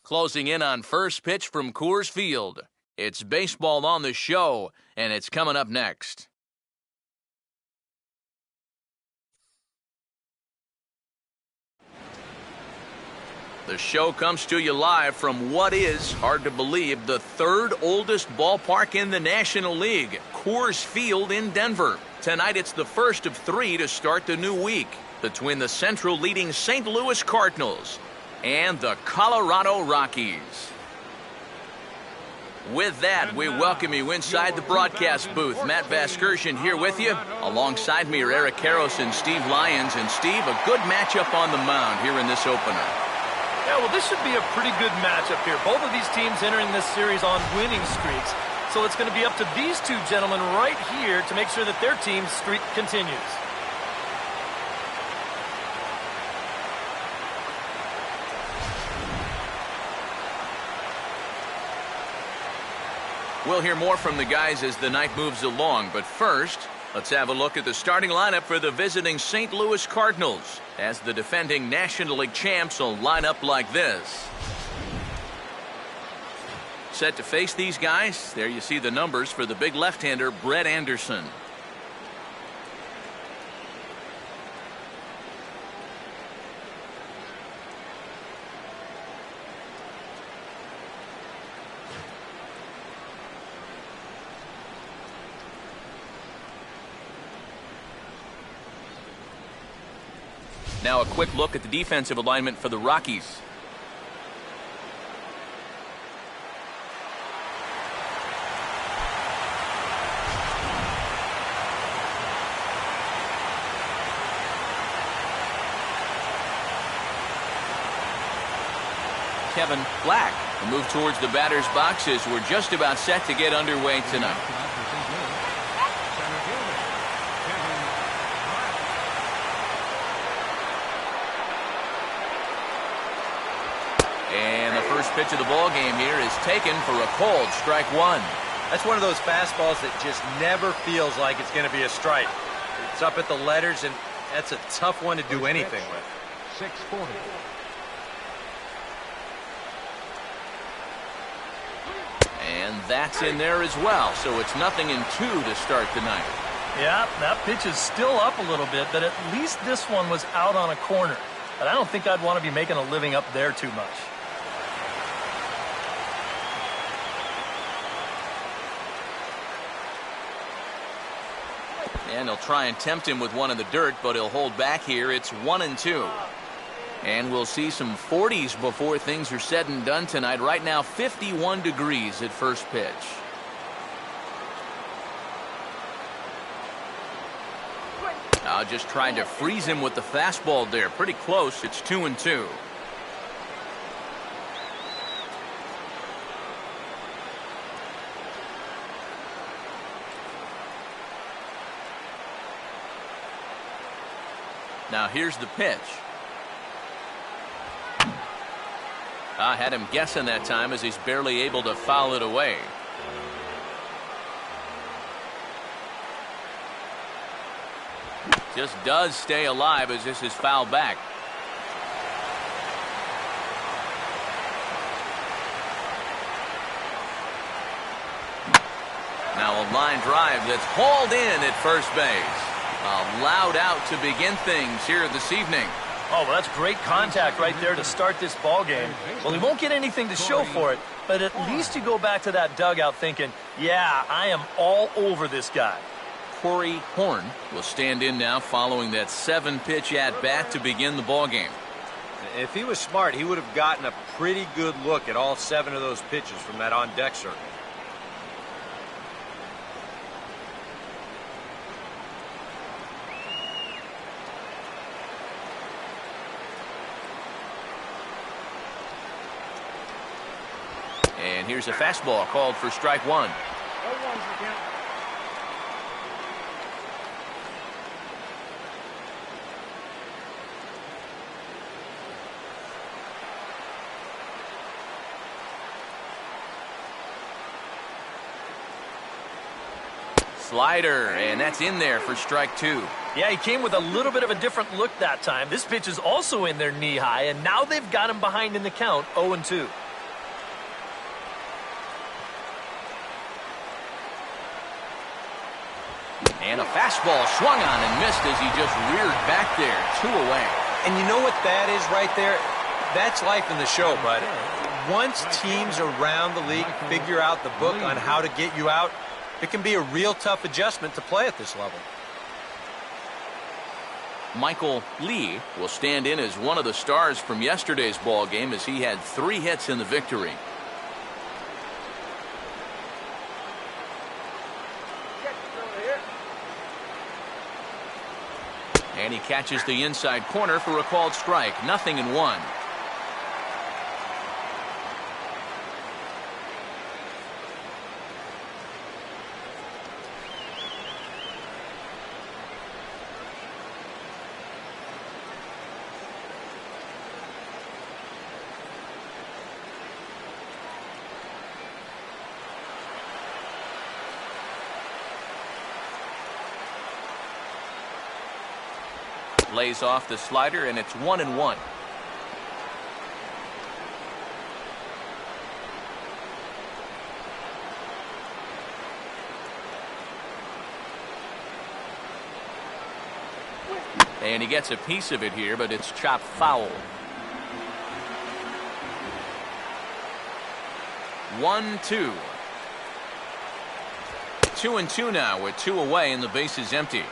Closing in on first pitch from Coors Field. It's baseball on the show, and it's coming up next. The show comes to you live from what is, hard to believe, the third oldest ballpark in the National League, Coors Field in Denver. Tonight it's the first of three to start the new week between the Central leading St. Louis Cardinals and the Colorado Rockies. With that, we welcome you inside the broadcast booth. Matt Vasgersian here with you. Alongside me are Eric Karros and Steve Lyons. And Steve, a good matchup on the mound here in this opener. Yeah, well, this should be a pretty good matchup here. Both of these teams entering this series on winning streaks. So it's going to be up to these two gentlemen right here to make sure that their team's streak continues. We'll hear more from the guys as the night moves along, but first, let's have a look at the starting lineup for the visiting St. Louis Cardinals, as the defending National League champs will line up like this. Set to face these guys, there you see the numbers for the big left-hander, Brett Anderson. Now a quick look at the defensive alignment for the Rockies. Kevin Black will move towards the batter's boxes. We're just about set to get underway tonight. And the first pitch of the ball game here is taken for a cold strike one. That's one of those fastballs that just never feels like it's going to be a strike. It's up at the letters, and that's a tough one to do anything with. 640. And that's in there as well, so it's 0-2 to start the night. Yeah, that pitch is still up a little bit, but at least this one was out on a corner. But I don't think I'd want to be making a living up there too much. And he'll try and tempt him with one in the dirt, but he'll hold back here. It's 1-2. And we'll see some 40s before things are said and done tonight. Right now, 51 degrees at first pitch. Just trying to freeze him with the fastball there. Pretty close. It's 2-2. Now here's the pitch. I had him guessing that time as he's barely able to foul it away. Just does stay alive as this is fouled back. Now a line drive that's hauled in at first base. A loud out to begin things here this evening. Oh, well, that's great contact right there to start this ball game. Well, he won't get anything to show for it, but at least you go back to that dugout thinking, yeah, I am all over this guy. Corey Horn will stand in now following that 7-pitch at-bat to begin the ball game. If he was smart, he would have gotten a pretty good look at all 7 of those pitches from that on-deck circle. And here's a fastball called for strike one. Slider, and that's in there for strike two. Yeah, he came with a little bit of a different look that time. This pitch is also in there knee-high, and now they've got him behind in the count, 0-2. And a fastball swung on and missed as he just reared back there. 2 away. And you know what that is right there? That's life in the show, bud. Once teams around the league figure out the book on how to get you out, it can be a real tough adjustment to play at this level. Michael Lee will stand in as one of the stars from yesterday's ball game as he had 3 hits in the victory. And he catches the inside corner for a called strike. 0-1. Lays off the slider, and it's 1-1. And he gets a piece of it here, but it's chopped foul. 1-2. 2-2 now with 2 away and the base is empty.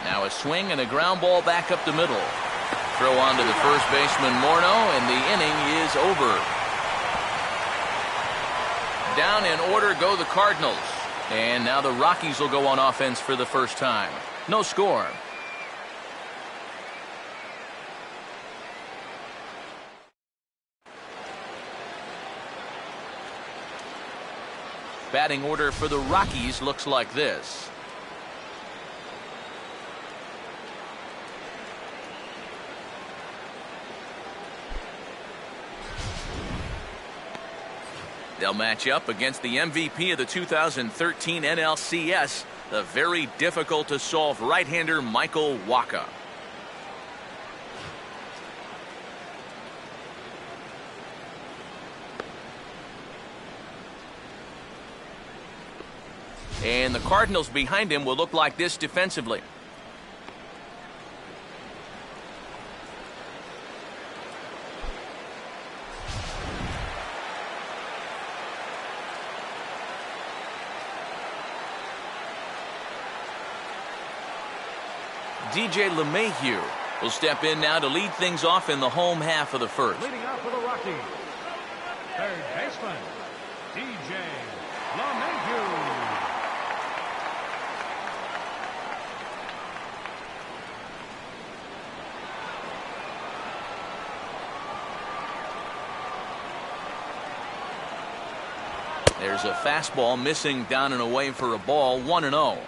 Now a swing and a ground ball back up the middle. Throw on to the first baseman Morneau, and the inning is over. Down in order go the Cardinals. And now the Rockies will go on offense for the first time. No score. Batting order for the Rockies looks like this. They'll match up against the MVP of the 2013 NLCS, the very difficult-to-solve right-hander Michael Wacha. And the Cardinals behind him will look like this defensively. DJ LeMahieu will step in now to lead things off in the home half of the first. Leading off for the Rockies, third baseman, DJ LeMahieu. There's a fastball missing down and away for a ball. 1-0.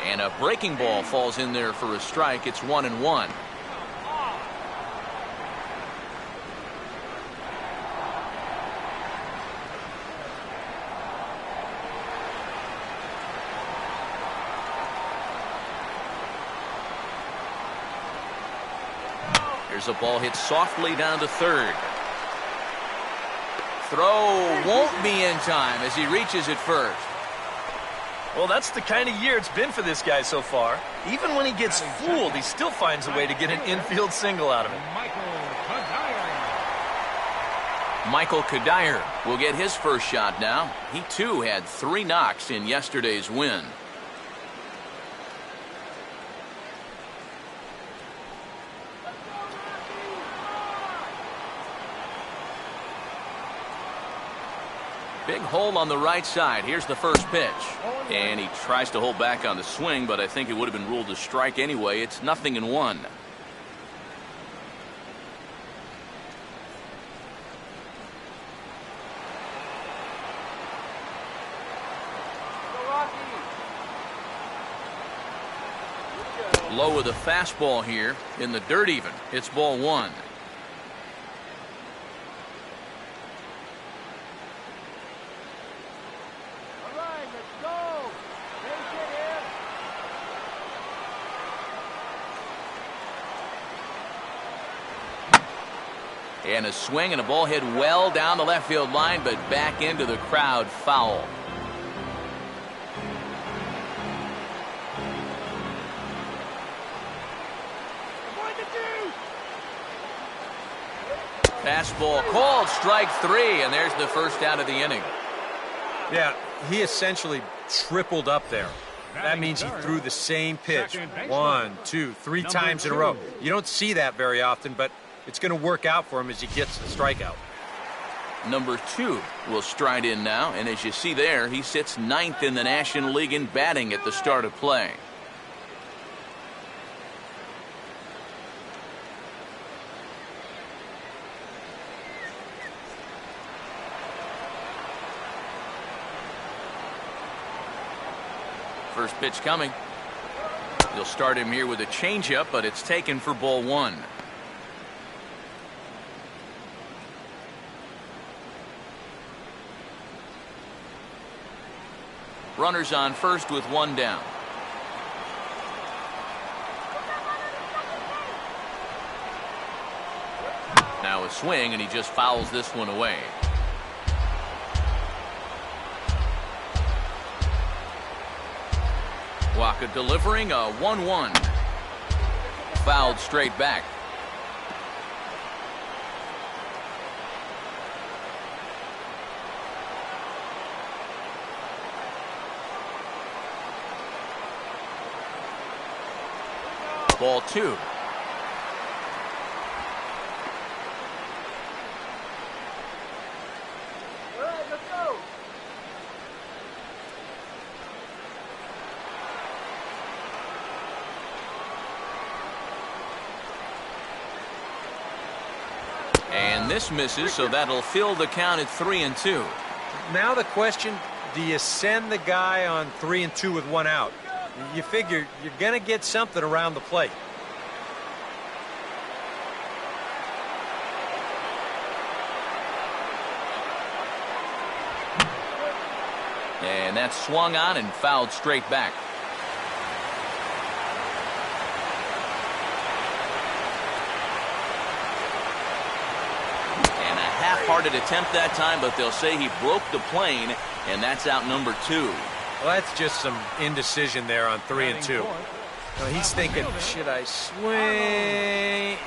And a breaking ball falls in there for a strike. It's 1-1. Here's a ball hit softly down to third. Throw won't be in time as he reaches it first. Well, that's the kind of year it's been for this guy so far. Even when he gets fooled, he still finds a way to get an infield single out of it. Michael Kadire will get his first shot now. He, too, had 3 knocks in yesterday's win. Big hole on the right side. Here's the first pitch. And he tries to hold back on the swing, but I think it would have been ruled a strike anyway. It's 0-1. Low with a fastball here in the dirt even. It's ball 1. And a swing and a ball hit well down the left field line, but back into the crowd, foul. Fastball called, strike three, and there's the first out of the inning. Yeah, he essentially tripled up there. That means he threw the same pitch 1, 2, 3 times in a row. You don't see that very often, but it's going to work out for him as he gets the strikeout. Number 2 will stride in now, and as you see there, he sits 9th in the National League in batting at the start of play. First pitch coming. You'll start him here with a changeup, but it's taken for ball 1. Runners on first with 1 down. Now a swing, and he just fouls this one away. Waka delivering a 1-1. Fouled straight back. Ball 2. And this misses, so that'll fill the count at 3-2. Now the question, do you send the guy on 3-2 with 1 out? You figure you're going to get something around the plate. And that's swung on and fouled straight back. And a half-hearted attempt that time, but they'll say he broke the plane, and that's out number 2. Well, that's just some indecision there on 3-2. Now he's thinking, should I swing?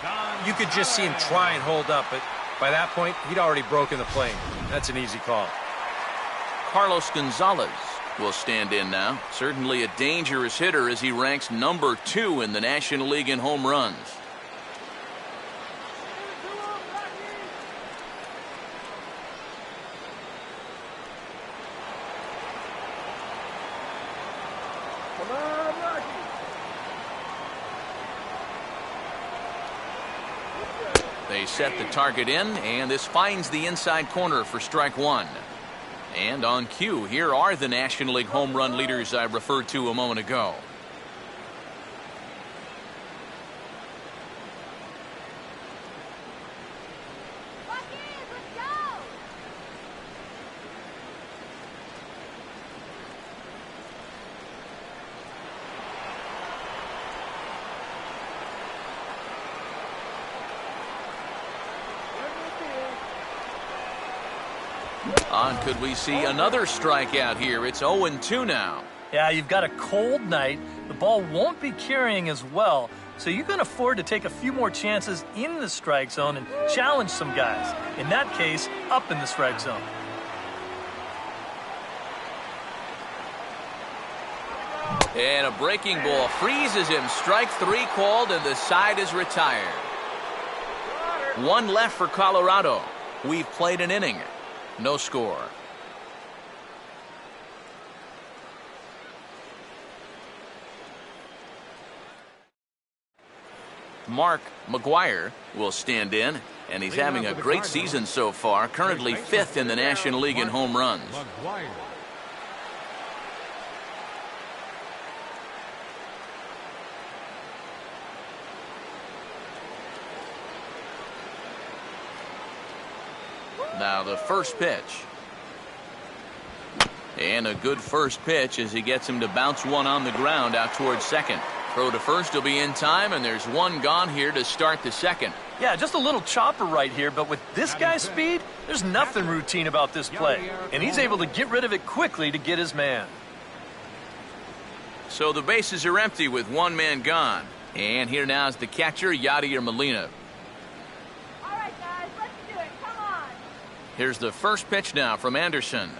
You could just see him try and hold up, but by that point, he'd already broken the plane. That's an easy call. Carlos Gonzalez will stand in now. Certainly a dangerous hitter as he ranks number 2 in the National League in home runs. They set the target in, and this finds the inside corner for strike 1. And on cue, here are the National League home run leaders I referred to a moment ago. On, could we see another strikeout here? It's 0-2 now. Yeah, you've got a cold night. The ball won't be carrying as well, so you can afford to take a few more chances in the strike zone and challenge some guys. In that case, up in the strike zone. And a breaking ball freezes him. Strike 3 called, and the side is retired. 1 left for Colorado. We've played an inning. No score. Mark McGuire will stand in, and he's having a great season so far, currently 5th in the National League in home runs. Now the first pitch. And a good first pitch as he gets him to bounce one on the ground out towards second. Throw to first will be in time, and there's 1 gone here to start the second. Yeah, just a little chopper right here, but with this guy's speed, there's nothing routine about this play. And he's able to get rid of it quickly to get his man. So the bases are empty with one man gone. And here now is the catcher, Yadier Molina. All right, guys, let's do it. Come on. Here's the first pitch now from Anderson.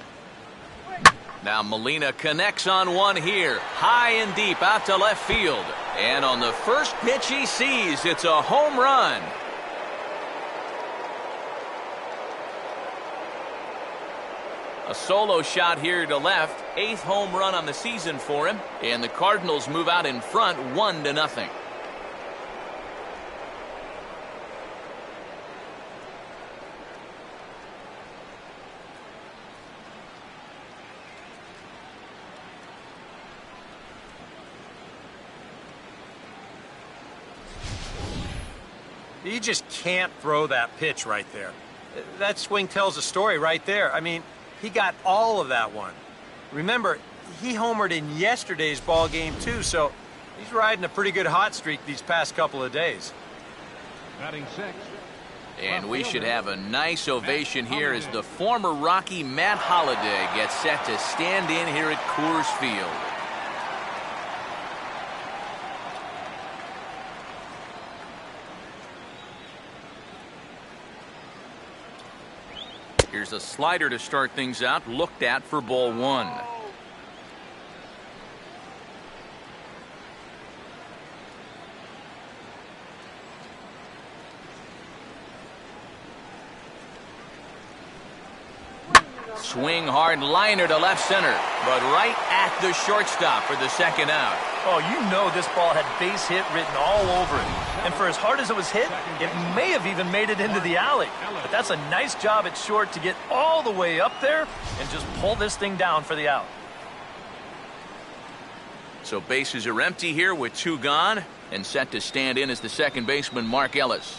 Now Molina connects on one here. High and deep out to left field. And on the first pitch he sees, it's a home run. A solo shot here to left. 8th home run on the season for him. And the Cardinals move out in front 1-0. You just can't throw that pitch right there. That swing tells a story right there. I mean, he got all of that one. Remember, he homered in yesterday's ball game too, so he's riding a pretty good hot streak these past couple of days. Batting sixth. And we should have a nice ovation here as the former Rocky Matt Holliday gets set to stand in here at Coors Field. Here's a slider to start things out, looked at for ball one. Swing hard liner to left center, but right at the shortstop for the second out. Oh, you know this ball had base hit written all over it. And for as hard as it was hit, it may have even made it into the alley. But that's a nice job at short to get all the way up there and just pull this thing down for the out. So bases are empty here with 2 gone, and set to stand in as the second baseman, Mark Ellis.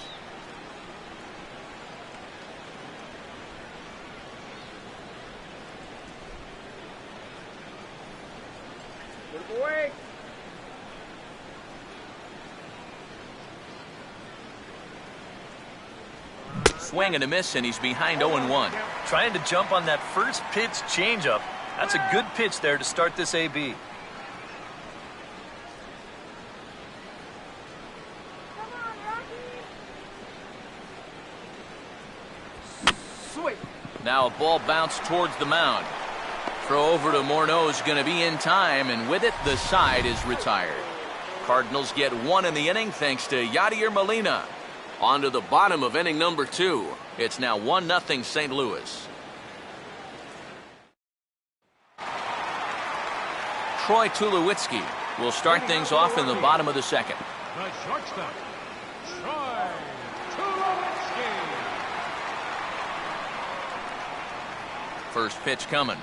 Swing and a miss, and he's behind 0-1. Trying to jump on that first pitch changeup. That's a good pitch there to start this AB. Come on, Rocky. Sweet. Now a ball bounced towards the mound. Throw over to Morneau's going to be in time, and with it, the side is retired. Cardinals get 1 in the inning thanks to Yadier Molina. On to the bottom of inning number 2. It's now 1-0 St. Louis. Troy Tulowitzki will start things off in the bottom of the second. The shortstop, Troy Tulowitzki. First pitch coming.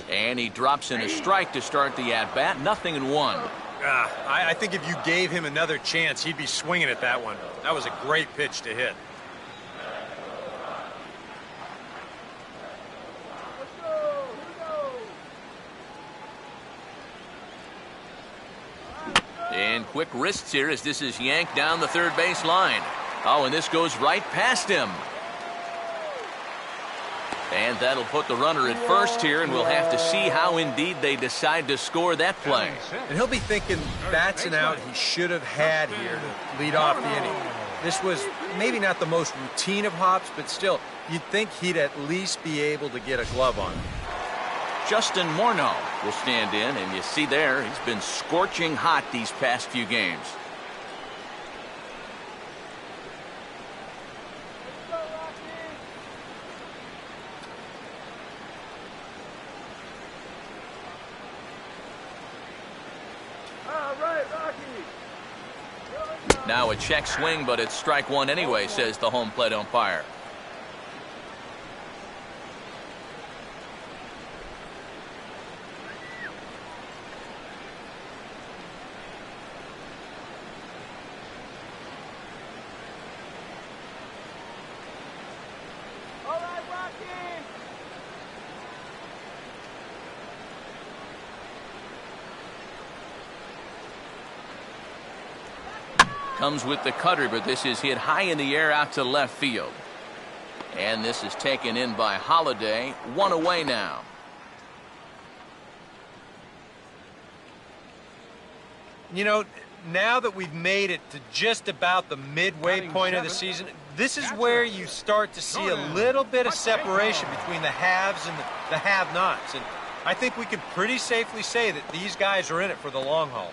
And he drops in a strike to start the at-bat. 0-1. I think if you gave him another chance, he'd be swinging at that one. That was a great pitch to hit. And quick wrists here as this is yanked down the third base line. Oh, and this goes right past him. And that'll put the runner at first here, and we'll have to see how indeed they decide to score that play. And he'll be thinking that's an out he should have had here to lead off the inning. This was maybe not the most routine of hops, but still, you'd think he'd at least be able to get a glove on. Justin Morneau will stand in, and you see there, he's been scorching hot these past few games. Now a check swing, but it's strike one anyway, says the home plate umpire. Comes with the cutter, but this is hit high in the air out to left field. And this is taken in by Holiday. 1 away now. You know, now that we've made it to just about the midway point of the season, this is where you start to see a little bit of separation between the haves and the have-nots. And I think we can pretty safely say that these guys are in it for the long haul.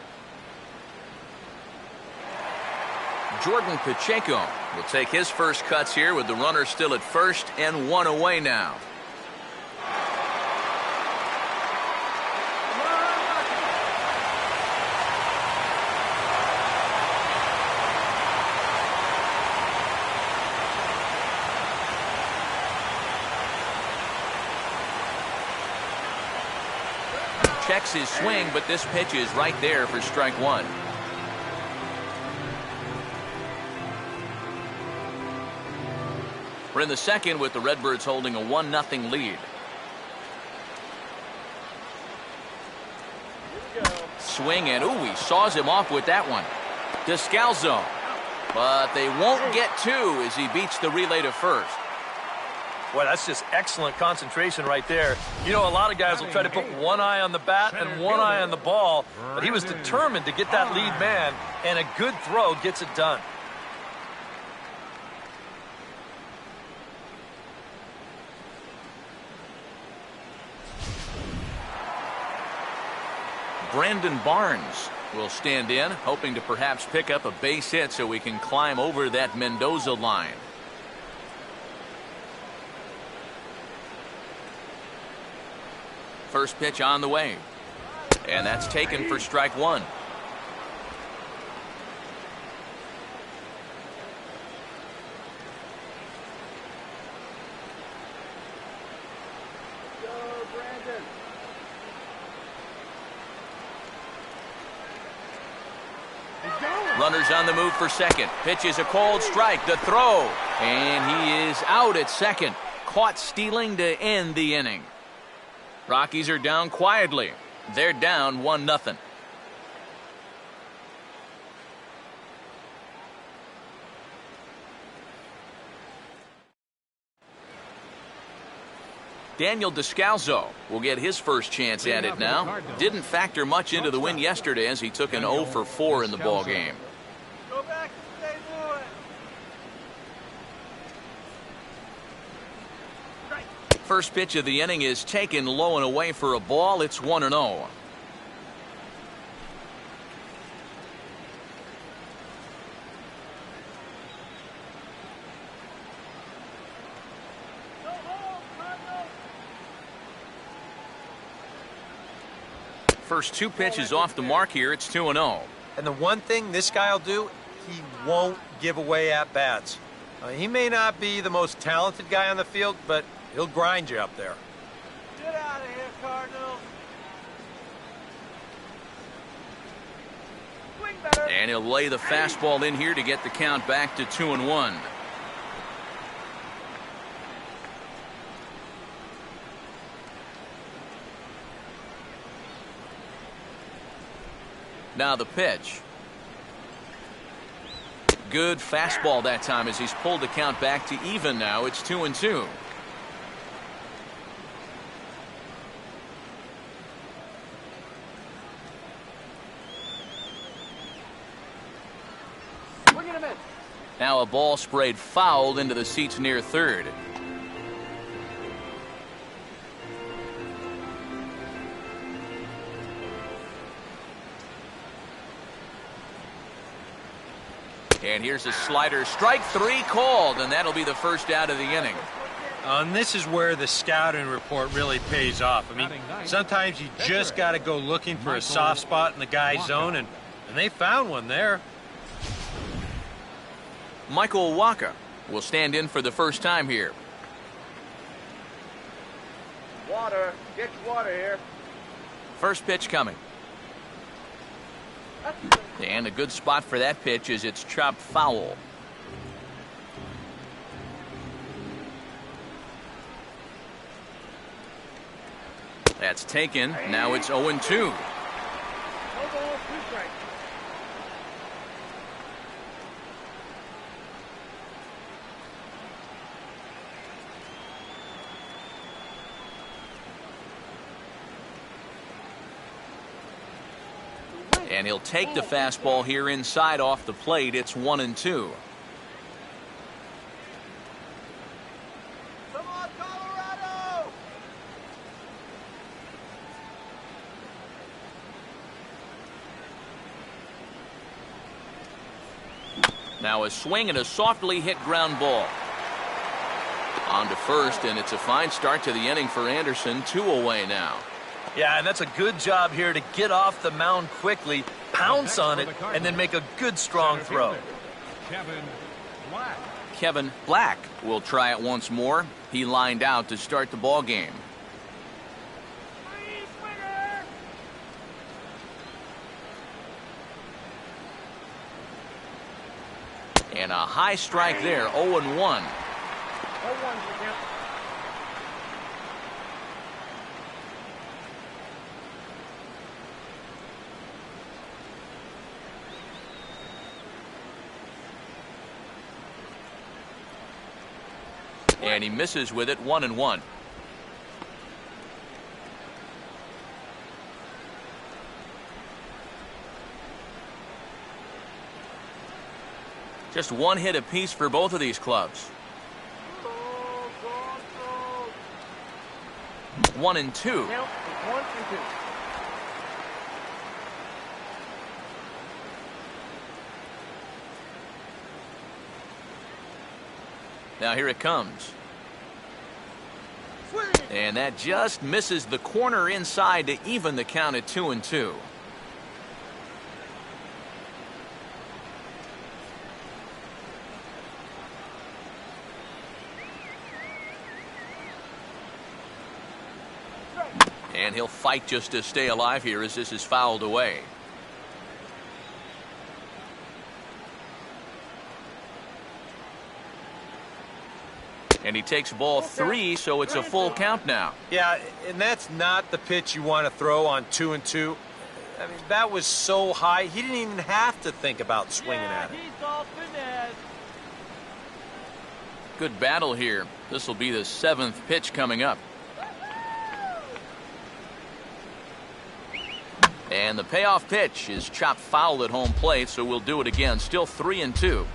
Jordan Pacheco will take his first cuts here with the runner still at first and 1 away now. Checks his swing, but this pitch is right there for strike 1. We're in the second with the Redbirds holding a 1-0 lead. Swing, and ooh, he saws him off with that one. Descalzo. But they won't get 2 as he beats the relay to first. Boy, that's just excellent concentration right there. You know, a lot of guys will try to put one eye on the bat and one eye on the ball, but he was determined to get that lead man, and a good throw gets it done. Brandon Barnes will stand in, hoping to perhaps pick up a base hit so we can climb over that Mendoza line. First pitch on the way. And that's taken for strike 1. Runners on the move for second. Pitch is a cold strike. The throw. And he is out at second. Caught stealing to end the inning. Rockies are down quietly. They're down 1-0. Daniel Descalzo will get his first chance at it now. Didn't factor much into the win yesterday as he took an 0 for 4 in the ball game. Go back to St. Louis. First pitch of the inning is taken low and away for a ball. It's 1-0. First 2 pitches off the mark here. It's 2-0. And the one thing this guy will do, he won't give away at-bats. He may not be the most talented guy on the field, but he'll grind you up there. Get out of here, Cardinals. Swing better. And he'll lay the fastball in here to get the count back to 2-1. Now the pitch. Good fastball that time as he's pulled the count back to even now. It's 2-2. Now a ball sprayed foul into the seats near third. And here's a slider. Strike 3 called, and that'll be the first out of the inning. And this is where the scouting report really pays off. I mean, sometimes you just got to go looking for a soft spot in the guy's zone, and they found one there. Michael Wacha will stand in for the first time here. Water. Get your water here. First pitch coming. And a good spot for that pitch is it's chopped foul. That's taken. Now it's 0-2. No ball, 2 strikes. And he'll take the fastball here inside off the plate. It's 1-2. Come on, Colorado! Now a swing and a softly hit ground ball. On to first, and it's a fine start to the inning for Anderson. 2 away now. Yeah, and that's a good job here to get off the mound quickly, pounce on it, and then make a good strong throw. Kevin Black will try it once more. He lined out to start the ball game. And a high strike there, 0-1. And he misses with it, 1-1. Just 1 hit apiece for both of these clubs. 1-2. Now here it comes. And that just misses the corner inside to even the count at 2-2. And he'll fight just to stay alive here as this is fouled away. And he takes ball 3, so it's a full count now. Yeah, and that's not the pitch you want to throw on 2-2. I mean, that was so high, he didn't even have to think about swinging at it. Good battle here. This will be the 7th pitch coming up. And the payoff pitch is chopped foul at home plate, so we'll do it again. Still 3-2.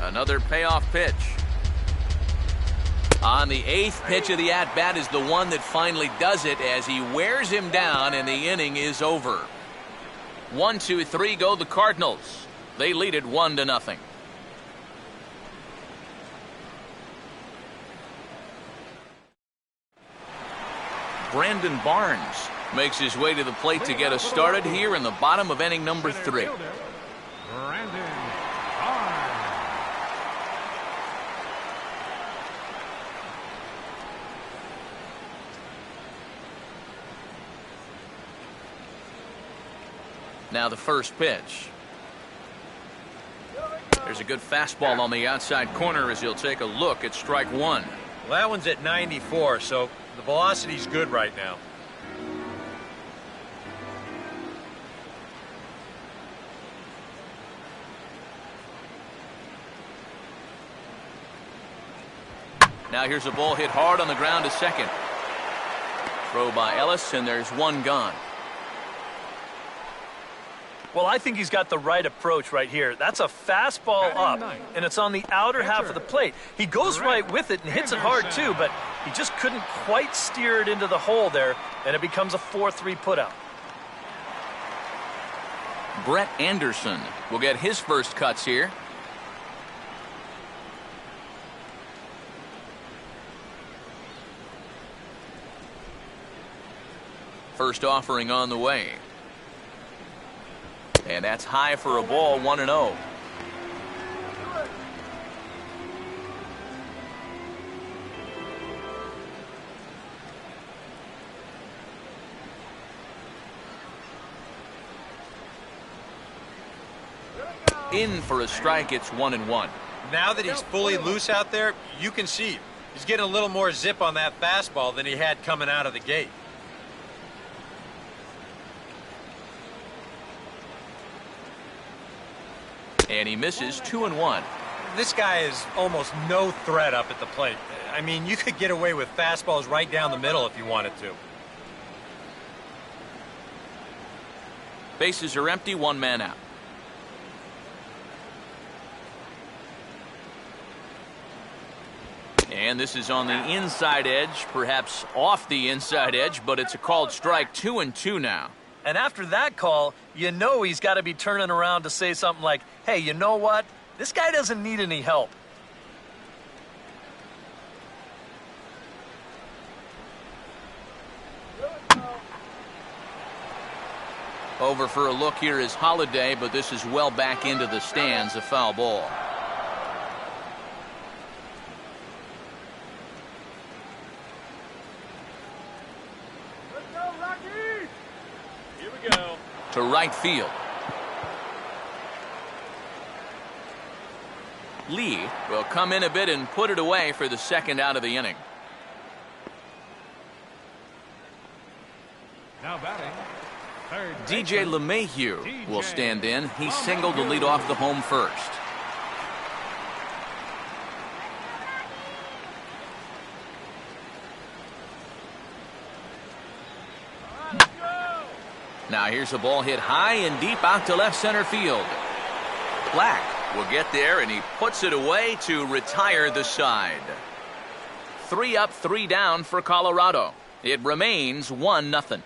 Another payoff pitch. On the 8th pitch of the at-bat is the one that finally does it as he wears him down and the inning is over. 1-2-3 go the Cardinals. They lead it 1-0. Brandon Barnes makes his way to the plate to get us started here in the bottom of inning number 3. Brandon Barnes. Now the first pitch. There's a good fastball on the outside corner as he'll take a look at strike 1. Well, that one's at 94, so the velocity's good right now. Now here's a ball hit hard on the ground to second. Throw by Ellis, and there's one gone. Well, I think he's got the right approach right here. That's a fastball up, and it's on the outer half of the plate. He goes right with it and hits it hard, too, but he just couldn't quite steer it into the hole there, and it becomes a 4-3 putout. Brett Anderson will get his first cuts here. First offering on the way. And that's high for a ball, 1-0. In for a strike, it's 1-1. Now that he's fully loose out there, you can see he's getting a little more zip on that fastball than he had coming out of the gate. And he misses 2-1. This guy is almost no threat up at the plate. I mean, you could get away with fastballs right down the middle if you wanted to. Bases are empty, one man out. And this is on the inside edge, perhaps off the inside edge, but it's a called strike. 2-2 now. And after that call, you know he's got to be turning around to say something like, hey, you know what? This guy doesn't need any help. Over for a look here is Holiday, but this is well back into the stands, a foul ball. Let's go, Rockies! Here we go. To right field. Lee will come in a bit and put it away for the second out of the inning. Now batting, third DJ baseman, LeMahieu will stand in. He singled to lead off the home first. Now here's a ball hit high and deep out to left center field. Black will get there, and he puts it away to retire the side. 3 up, 3 down for Colorado. It remains 1-0.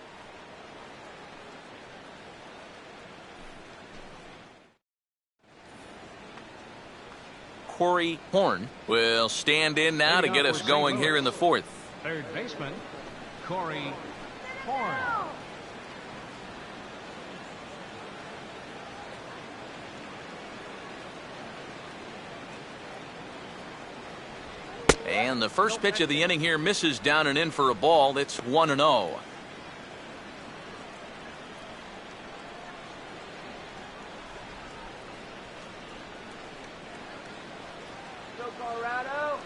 Corey Horn will stand in now to get us going here in the fourth. third baseman, Corey Horn. And the first pitch of the inning here misses down and in for a ball. It's 1-0. Go, Colorado!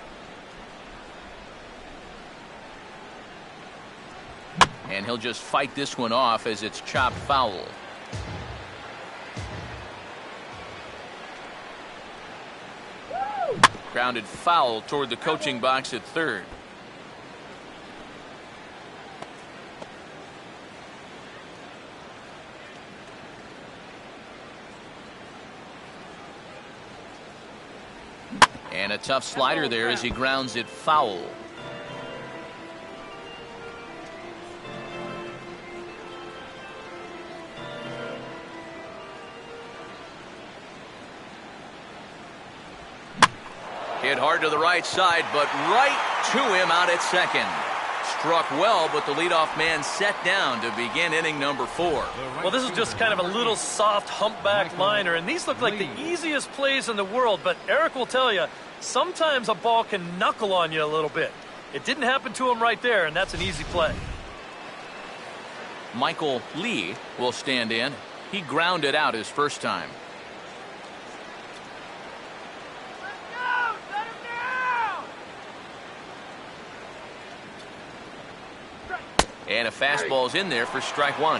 And he'll just fight this one off as it's chopped foul. Grounded foul toward the coaching box at third. And a tough slider there as he grounds it foul. Hit hard to the right side, but right to him out at second. Struck well, but the leadoff man set down to begin inning number 4. Well, this is just kind of a little soft humpback liner, and these look like the easiest plays in the world, but Eric will tell you, sometimes a ball can knuckle on you a little bit. It didn't happen to him right there, and that's an easy play. Michael Lee will stand in. He grounded out his first time. And a fastball's in there for strike 1.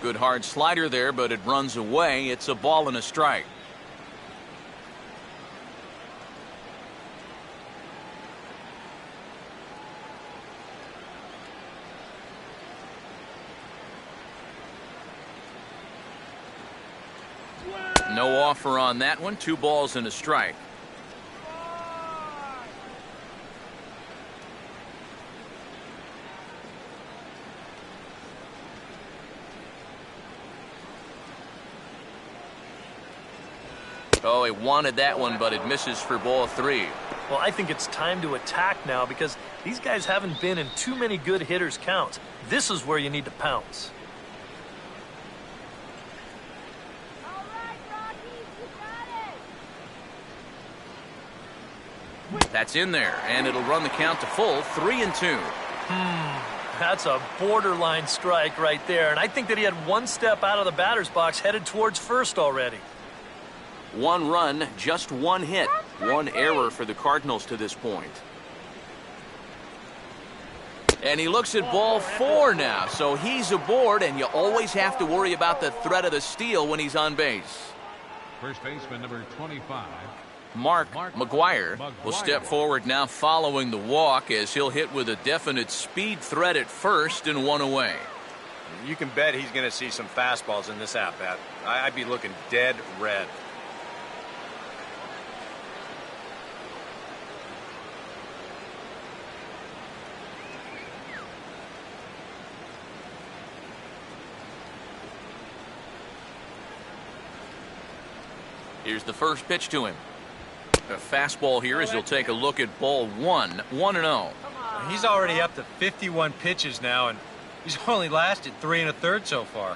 Good hard slider there, but it runs away. It's a ball and a strike. No offer on that one. 2 balls and a strike. Oh, he wanted that one, but it misses for ball 3. Well, I think it's time to attack now because these guys haven't been in too many good hitters' counts. This is where you need to pounce. That's in there, and it'll run the count to full, 3-2. That's a borderline strike right there, and I think that he had one step out of the batter's box headed towards first already. 1 run, just 1 hit. 1 error for the Cardinals to this point. And he looks at ball 4 now, so he's aboard, and you always have to worry about the threat of the steal when he's on base. First baseman number 25. Mark McGuire will step forward now following the walk as he'll hit with a definite speed threat at first and 1 away. You can bet he's going to see some fastballs in this at-bat. I'd be looking dead red. Here's the first pitch to him. A fastball here as he'll take a look at ball 1, 1-0. He's already up to 51 pitches now, and he's only lasted 3 1/3 so far.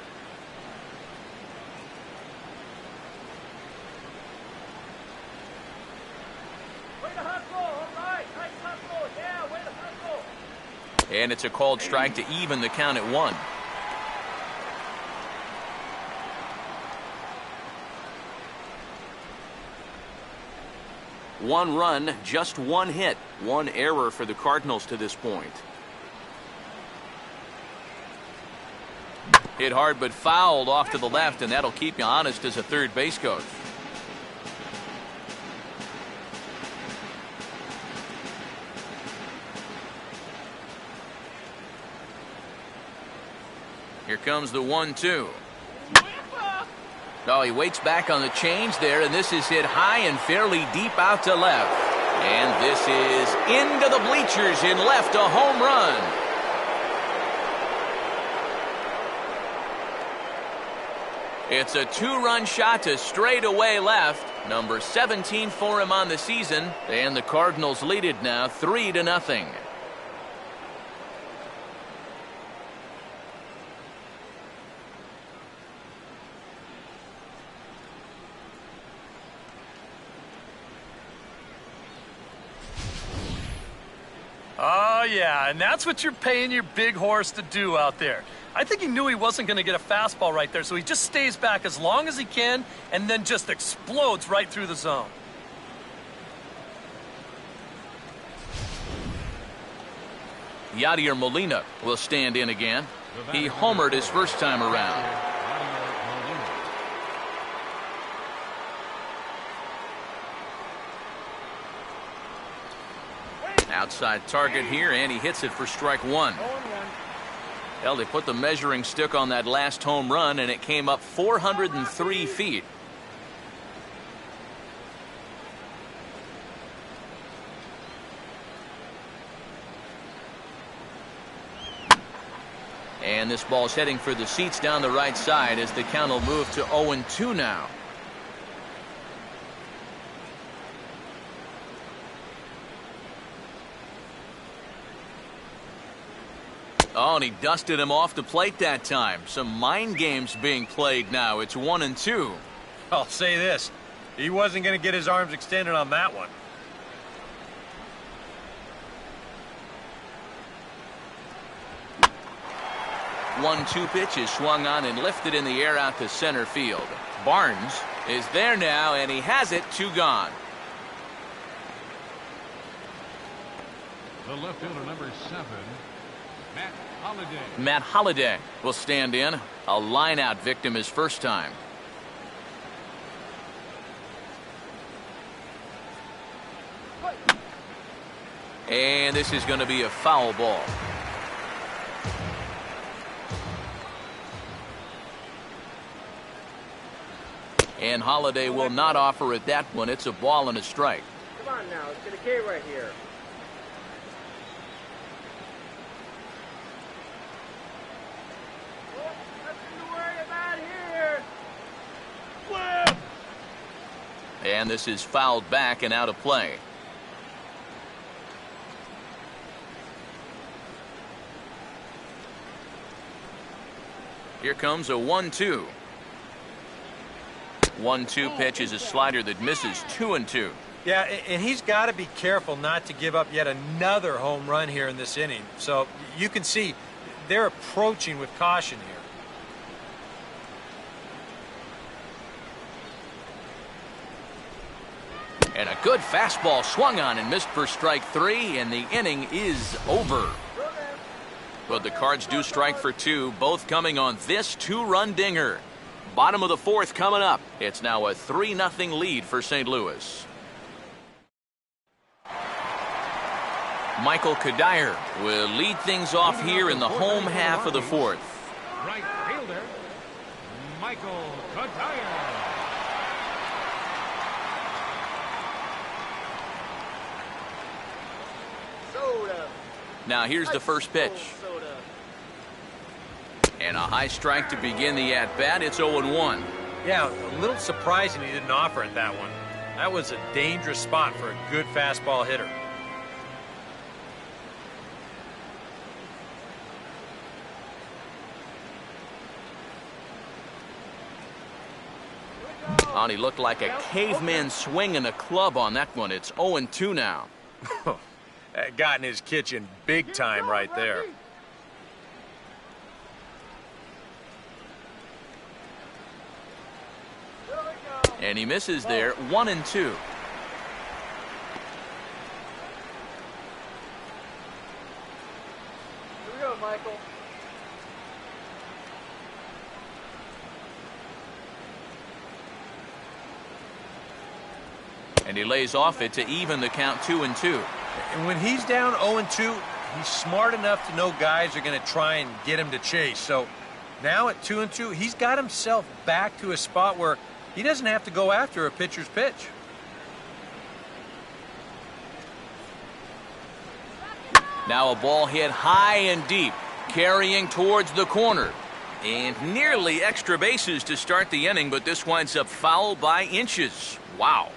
And it's a called strike to even the count at 1. One run, just 1 hit, 1 error for the Cardinals to this point. Hit hard but fouled off to the left, and that'll keep you honest as a third base coach. Here comes the 1-2. Oh, he waits back on the change there, and this is hit high and fairly deep out to left. And this is into the bleachers in left, a home run. It's a 2-run shot to straightaway left. Number 17 for him on the season, and the Cardinals lead it now 3-0. Oh, yeah, and that's what you're paying your big horse to do out there. I think he knew he wasn't going to get a fastball right there, so he just stays back as long as he can and then just explodes right through the zone. Yadier Molina will stand in again. He homered his first time around. Outside target here, and he hits it for strike 1. Hell, they put the measuring stick on that last home run, and it came up 403 feet. And this ball's heading for the seats down the right side as the count will move to 0-2 now. Oh, and he dusted him off the plate that time. Some mind games being played now. It's 1-2. I'll say this. He wasn't going to get his arms extended on that one. One-two pitch is swung on and lifted in the air out to center field. Barnes is there now, and he has it. 2 gone. The left fielder, number 7, Matt Holliday. Matt Holliday will stand in. A line-out victim his first time. And this is going to be a foul ball. And Holliday will not offer it that one. It's a ball and a strike. Come on now, let's get a K right here. And this is fouled back and out of play. Here comes a 1-2. 1-2 pitch is a slider that misses. 2-2. Yeah, and he's got to be careful not to give up yet another home run here in this inning. So you can see they're approaching with caution here. And a good fastball swung on and missed for strike 3, and the inning is over. But the Cards do strike for two, both coming on this two-run dinger. Bottom of the fourth coming up. It's now a 3-0 lead for St. Louis. Michael Kadire will lead things off here in the home half of the fourth. Right fielder, Michael Cardinals. Now here's the first pitch. And a high strike to begin the at-bat. It's 0-1. Yeah, a little surprising he didn't offer it that one. That was a dangerous spot for a good fastball hitter. And he looked like a caveman swinging a club on that one. It's 0-2 now. That got in his kitchen big time right there. And he misses there, 1-2. Here we go, Michael. And he lays off it to even the count 2-2. And when he's down 0-2, he's smart enough to know guys are going to try and get him to chase. So now at 2-2, he's got himself back to a spot where he doesn't have to go after a pitcher's pitch. Now a ball hit high and deep, carrying towards the corner. And nearly extra bases to start the inning, but this winds up foul by inches. Wow.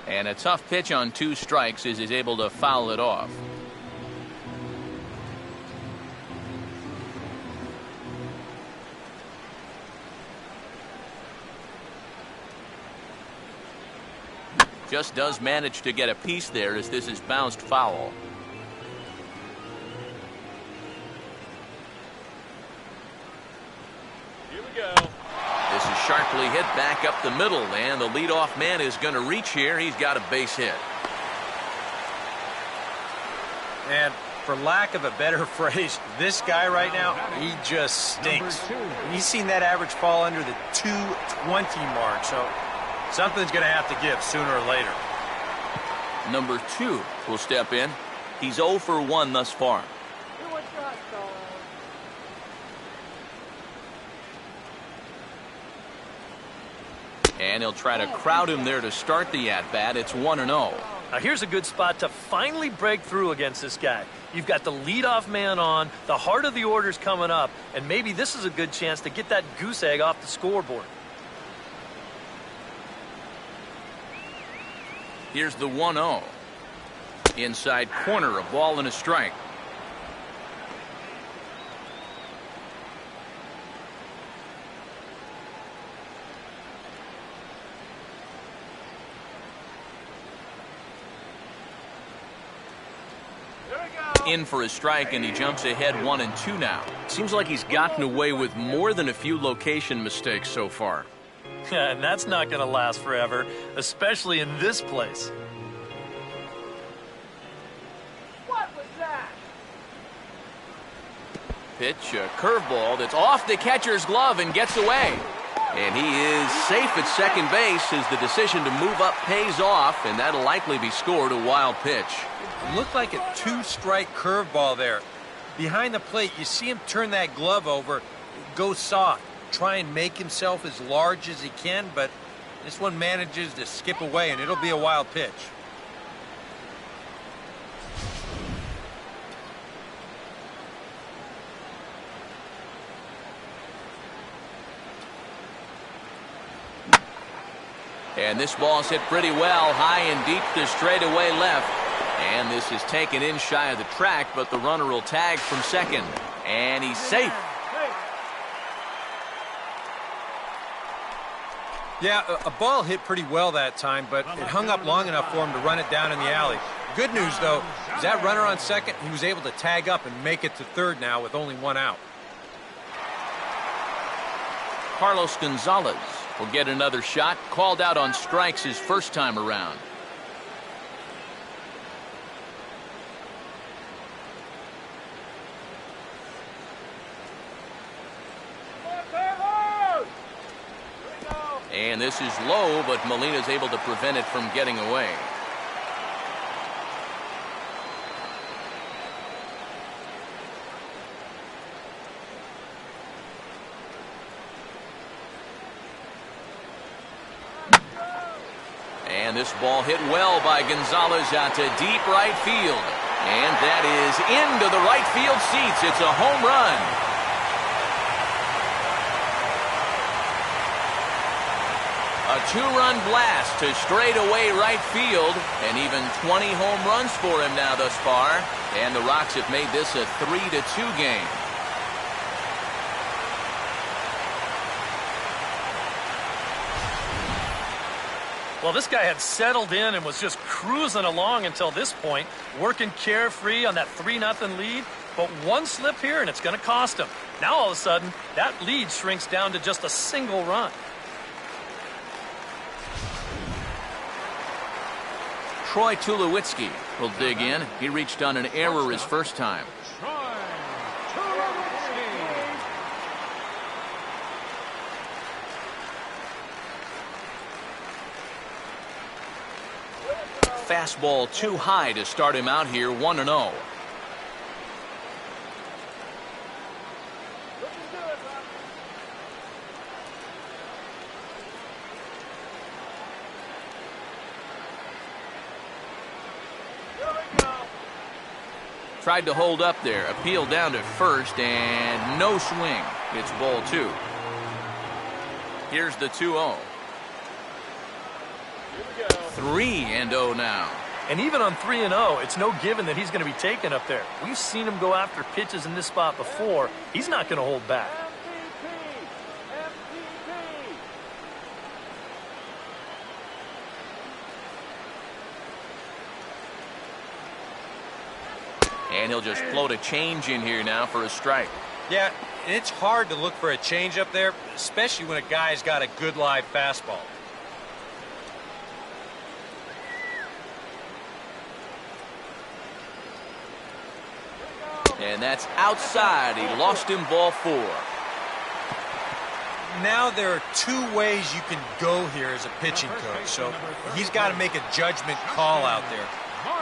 And a tough pitch on 2 strikes as he's able to foul it off. Just does manage to get a piece there as this is bounced foul. Here we go. This is sharply hit back up the middle, and the leadoff man is going to reach here. He's got a base hit. And for lack of a better phrase, this guy right now, he just stinks. He's seen that average fall under the 220 mark, so something's going to have to give sooner or later. Number 2 will step in. He's 0 for 1 thus far. And he'll try to crowd him there to start the at-bat. It's 1-0. Now here's a good spot to finally break through against this guy. You've got the leadoff man on, the heart of the order's coming up, and maybe this is a good chance to get that goose egg off the scoreboard. Here's the 1-0. Inside corner, a ball and a strike. In for a strike, and he jumps ahead 1-2 now. Seems like he's gotten away with more than a few location mistakes so far. And that's not going to last forever, especially in this place. What was that? Pitch, a curveball that's off the catcher's glove and gets away. And he is safe at second base as the decision to move up pays off, and that'll likely be scored a wild pitch. It looked like a 2-strike curveball there. Behind the plate, you see him turn that glove over, go soft, try and make himself as large as he can, but this one manages to skip away, and it'll be a wild pitch. And this ball's hit pretty well, high and deep to straightaway left. And this is taken in shy of the track, but the runner will tag from second. And he's safe. Yeah, a ball hit pretty well that time, but it hung up long enough for him to run it down in the alley. Good news, though, is that runner on second, he was able to tag up and make it to third now with only 1 out. Carlos Gonzalez will get another shot. Called out on strikes his first time around. And this is low, but Molina's able to prevent it from getting away. And this ball hit well by Gonzalez out to deep right field. And that is into the right field seats. It's a home run. A two-run blast to straightaway right field, and even 20 home runs for him now thus far. And the Rocks have made this a 3-2 game. Well, this guy had settled in and was just cruising along until this point, working carefree on that 3-0 lead. But one slip here, and it's going to cost him. Now, all of a sudden, that lead shrinks down to just a single run. Troy Tulowitzki will dig in. He reached on an error his first time. Fastball too high to start him out here, 1-0. Tried to hold up there, appeal down to first, and no swing. It's ball 2. Here's the 2-0. 3-0 now. And even on 3-0, it's no given that he's going to be taken up there. We've seen him go after pitches in this spot before. He's not going to hold back. And he'll just float a change in here now for a strike. Yeah, it's hard to look for a change up there, especially when a guy's got a good live fastball. And that's outside. He lost him, ball 4. Now there are 2 ways you can go here as a pitching coach, so he's got to make a judgment call out there.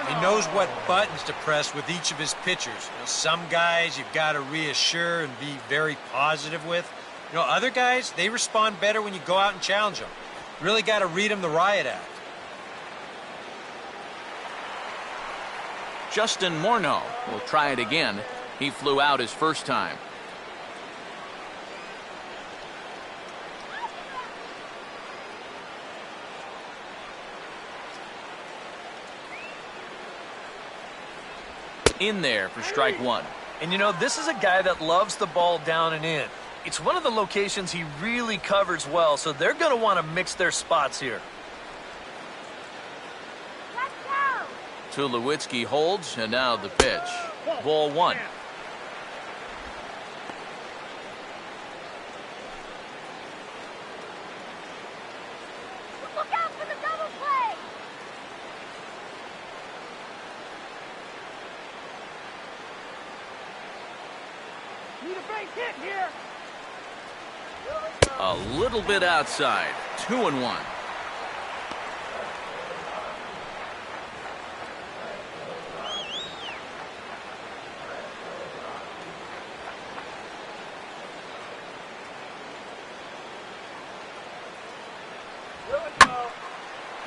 He knows what buttons to press with each of his pitchers. Some guys you've got to reassure and be very positive with. Other guys, they respond better when you go out and challenge them. Really got to read them the riot act. Justin Morneau will try it again. He flew out his first time. In there for strike 1. And this is a guy that loves the ball down and in. It's one of the locations he really covers well, so they're going to want to mix their spots here. Tulowitzki holds, and now the pitch. Ball 1. Look out for the double play! Need a base hit here! A little bit outside. 2-1.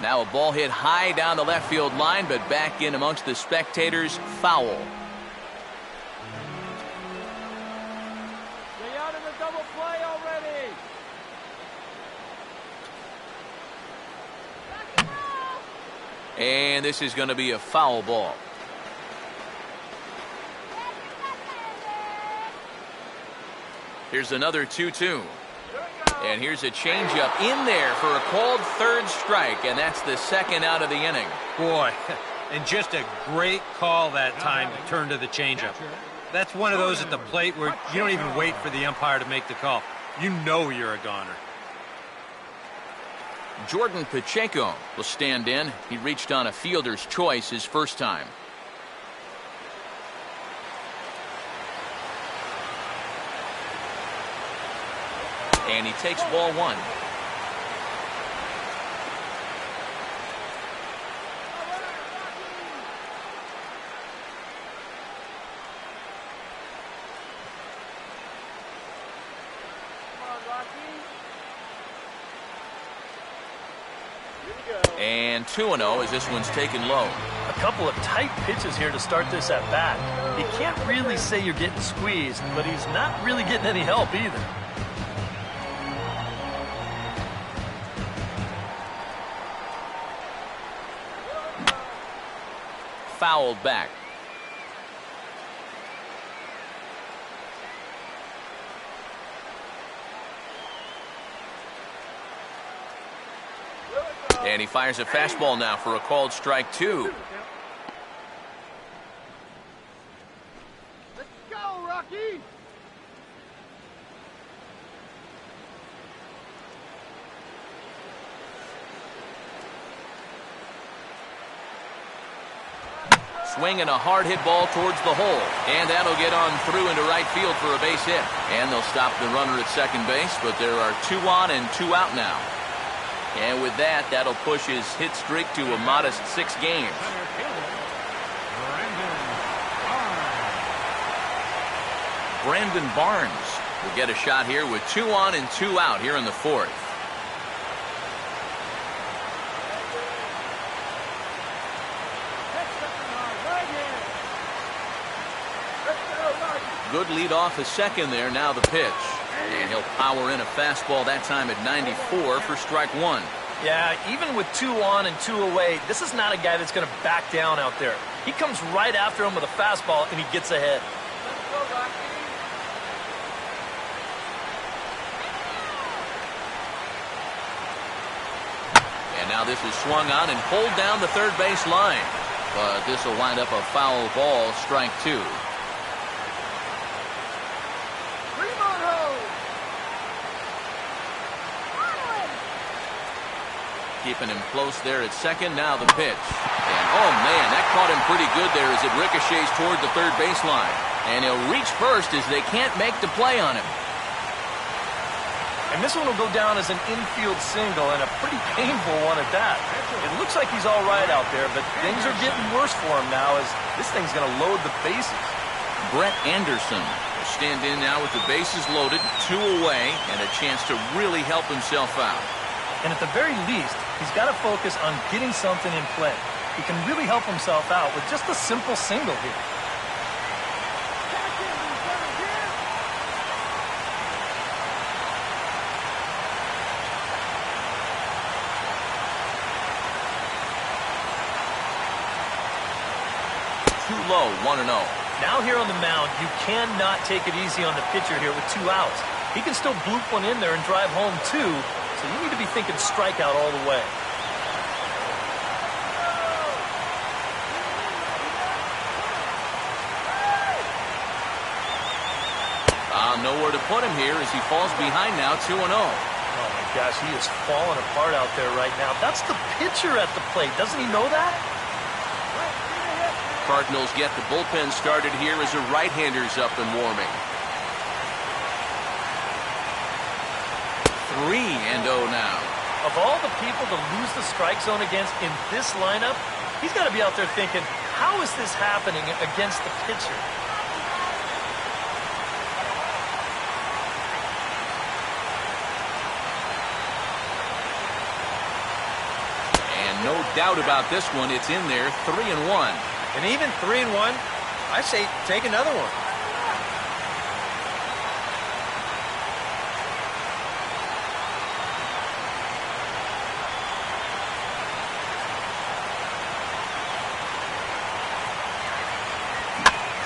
Now a ball hit high down the left field line, but back in amongst the spectators. Foul. Stay out in the double play already! And this is going to be a foul ball. Here's another 2-2. And here's a changeup in there for a called third strike, and that's the second out of the inning. Boy, and just a great call that time to turn to the changeup. That's one of those at the plate where you don't even wait for the umpire to make the call. You know you're a goner. Jordan Pacheco will stand in. He reached on a fielder's choice his first time. And he takes ball one. And 2-0 as this one's taken low. A couple of tight pitches here to start this at bat. You can't really say you're getting squeezed, but he's not really getting any help either. Fouled back. And he fires a fastball now for a called strike two. Let's go, Rocky! Swinging a hard hit ball towards the hole. And that'll get on through into right field for a base hit. And they'll stop the runner at second base, but there are 2 on and 2 out now. And with that, that'll push his hit streak to a modest 6 games. Brandon Barnes will get a shot here with 2 on and 2 out here in the fourth. Good lead off the second there. Now the pitch. And he'll power in a fastball that time at 94 for strike one. Yeah, even with 2 on and 2 away, this is not a guy that's going to back down out there. He comes right after him with a fastball, and he gets ahead. Let's go, Rocky! And now this is swung on and pulled down the third base line. But this will wind up a foul ball, strike two. Keeping him close there at second. Now the pitch. And oh man, that caught him pretty good there as it ricochets toward the third baseline. And he'll reach first as they can't make the play on him. And this one will go down as an infield single, and a pretty painful one at that. It looks like he's all right out there, but things are getting worse for him now as this thing's going to load the bases. Brett Anderson will stand in now with the bases loaded, 2 away, and a chance to really help himself out. And at the very least, he's got to focus on getting something in play. He can really help himself out with just a simple single here. Too low, 1-0. Now here on the mound, you cannot take it easy on the pitcher here with 2 outs. He can still bloop one in there and drive home 2. So you need to be thinking strikeout all the way. Nowhere to put him here as he falls behind now, 2-0. Oh my gosh, he is falling apart out there right now. That's the pitcher at the plate. Doesn't he know that? Cardinals get the bullpen started here as a right-hander's up and warming. 3-0 now. Of all the people to lose the strike zone against in this lineup, he's got to be out there thinking, how is this happening against the pitcher? And no doubt about this one, it's in there, 3-1. And even 3-1, I say take another one.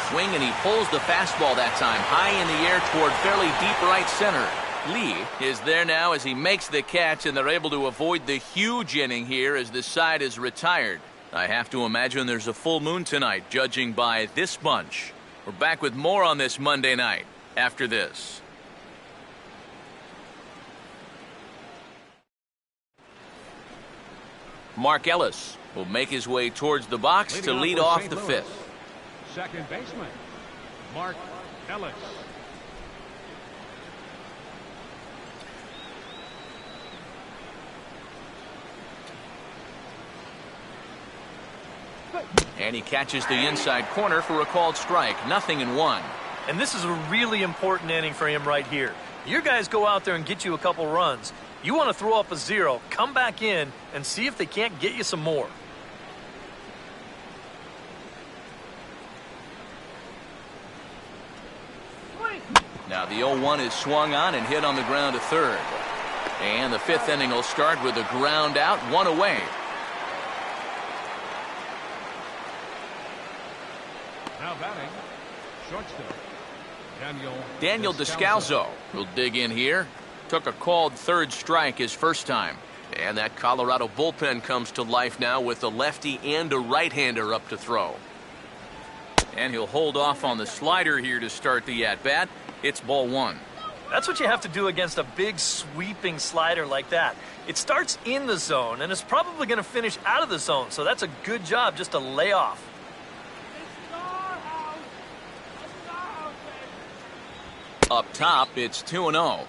Swing, and he pulls the fastball that time high in the air toward fairly deep right center. Lee is there now as he makes the catch, and they're able to avoid the huge inning here as the side is retired. I have to imagine there's a full moon tonight, judging by this bunch. We're back with more on this Monday night after this. Mark Ellis will make his way towards the box to lead off the fifth. Second baseman, Mark Ellis. And he catches the inside corner for a called strike. 0-1. And this is a really important inning for him right here. Your guys go out there and get you a couple runs. You want to throw up a 0, come back in, and see if they can't get you some more. Now the 0-1 is swung on and hit on the ground to third. And the fifth inning will start with a ground out, 1 away. Now batting, shortstop, Daniel Descalso will dig in here. Took a called third strike his first time. And that Colorado bullpen comes to life now with a lefty and a right-hander up to throw. And he'll hold off on the slider here to start the at-bat. It's ball 1. That's what you have to do against a big sweeping slider like that. It starts in the zone, and it's probably going to finish out of the zone, so that's a good job just to lay off. Up top, it's 2-0.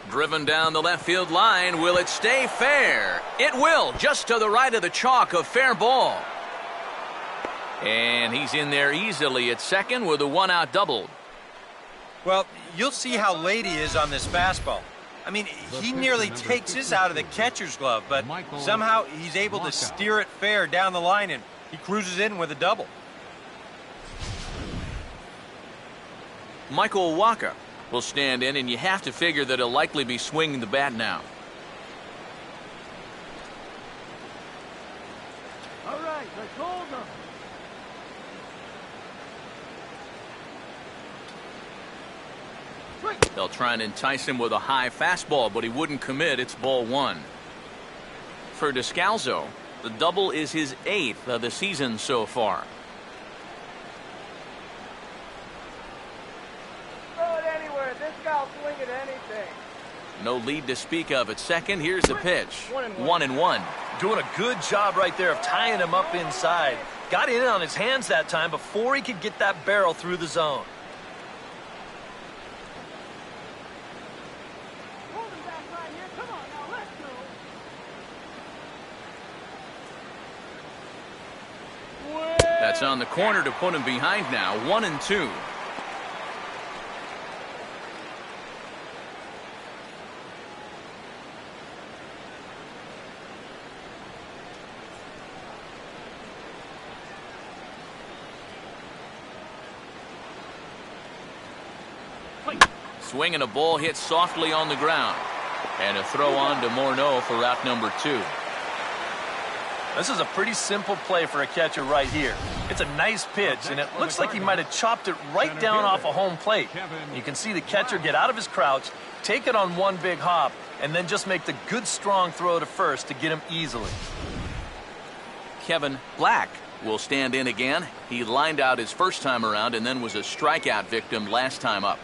Driven down the left field line. Will it stay fair? It will, just to the right of the chalk, a fair ball. And he's in there easily at second with a 1-out double. Well, you'll see how late he is on this fastball. I mean, he nearly takes his out of the catcher's glove, but somehow he's able to steer it fair down the line, and he cruises in with a double. Michael Wacha will stand in, and you have to figure that he'll likely be swinging the bat now. All right, let's hold them. They'll try and entice him with a high fastball, but he wouldn't commit. It's ball 1. For Descalso, the double is his 8th of the season so far. Throw it anywhere. This guy'll swing at anything. No lead to speak of at second. Here's the pitch. 1-1. Doing a good job right there of tying him up inside. Got in on his hands that time before he could get that barrel through the zone. Hold him back right here. Come on now, let's go. That's on the corner to put him behind now. 1-2. Swing and a ball hit softly on the ground. And a throw on to Morneau for out number 2. This is a pretty simple play for a catcher right here. It's a nice pitch, and it looks like he might have chopped it right down off a home plate. You can see the catcher get out of his crouch, take it on one big hop, and then just make the good strong throw to first to get him easily. Kevin Black will stand in again. He lined out his first time around and then was a strikeout victim last time up.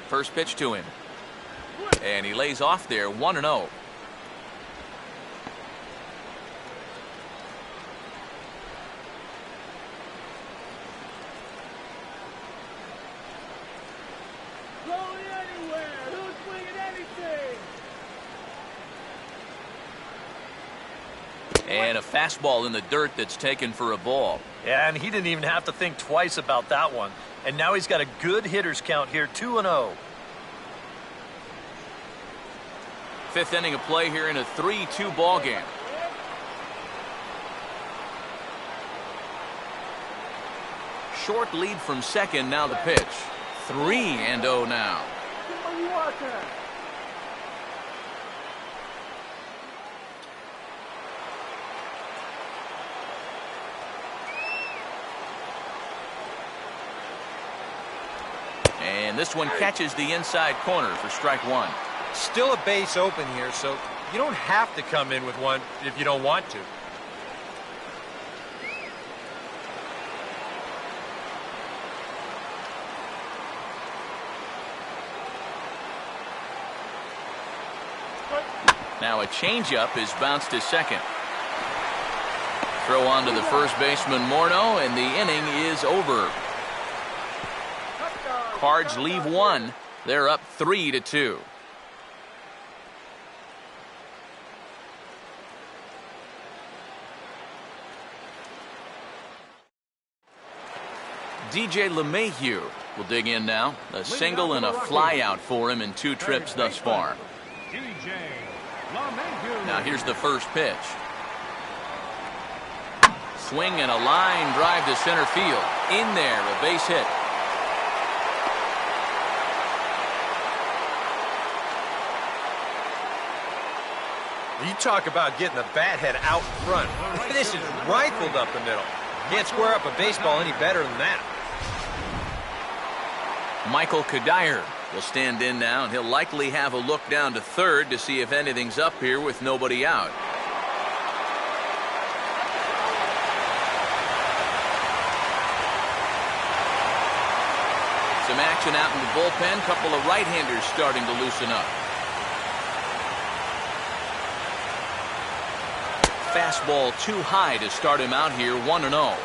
First pitch to him. And he lays off there, 1-0. Throw it anywhere. Who's swinging anything? And a fastball in the dirt that's taken for a ball. Yeah, and he didn't even have to think twice about that one. And now he's got a good hitters count here, 2-0. Fifth inning of play here in a 3-2 ball game. Short lead from second, now the pitch. 3-0 now. What do you want there? And this one catches the inside corner for strike one. Still a base open here, so you don't have to come in with one if you don't want to. Now a changeup is bounced to second. Throw on to the first baseman Morneau, and the inning is over. Cards leave one. They're up 3-2. DJ LeMahieu will dig in now. A single and a flyout for him in 2 trips thus far. Now here's the first pitch. Swing and a line drive to center field. In there, a base hit. You talk about getting the bat head out front. This is rifled up the middle. Can't square up a baseball any better than that. Michael Kadire will stand in now, and he'll likely have a look down to third to see if anything's up here with nobody out. Some action out in the bullpen. Couple of right-handers starting to loosen up. Fastball too high to start him out here, 1-0.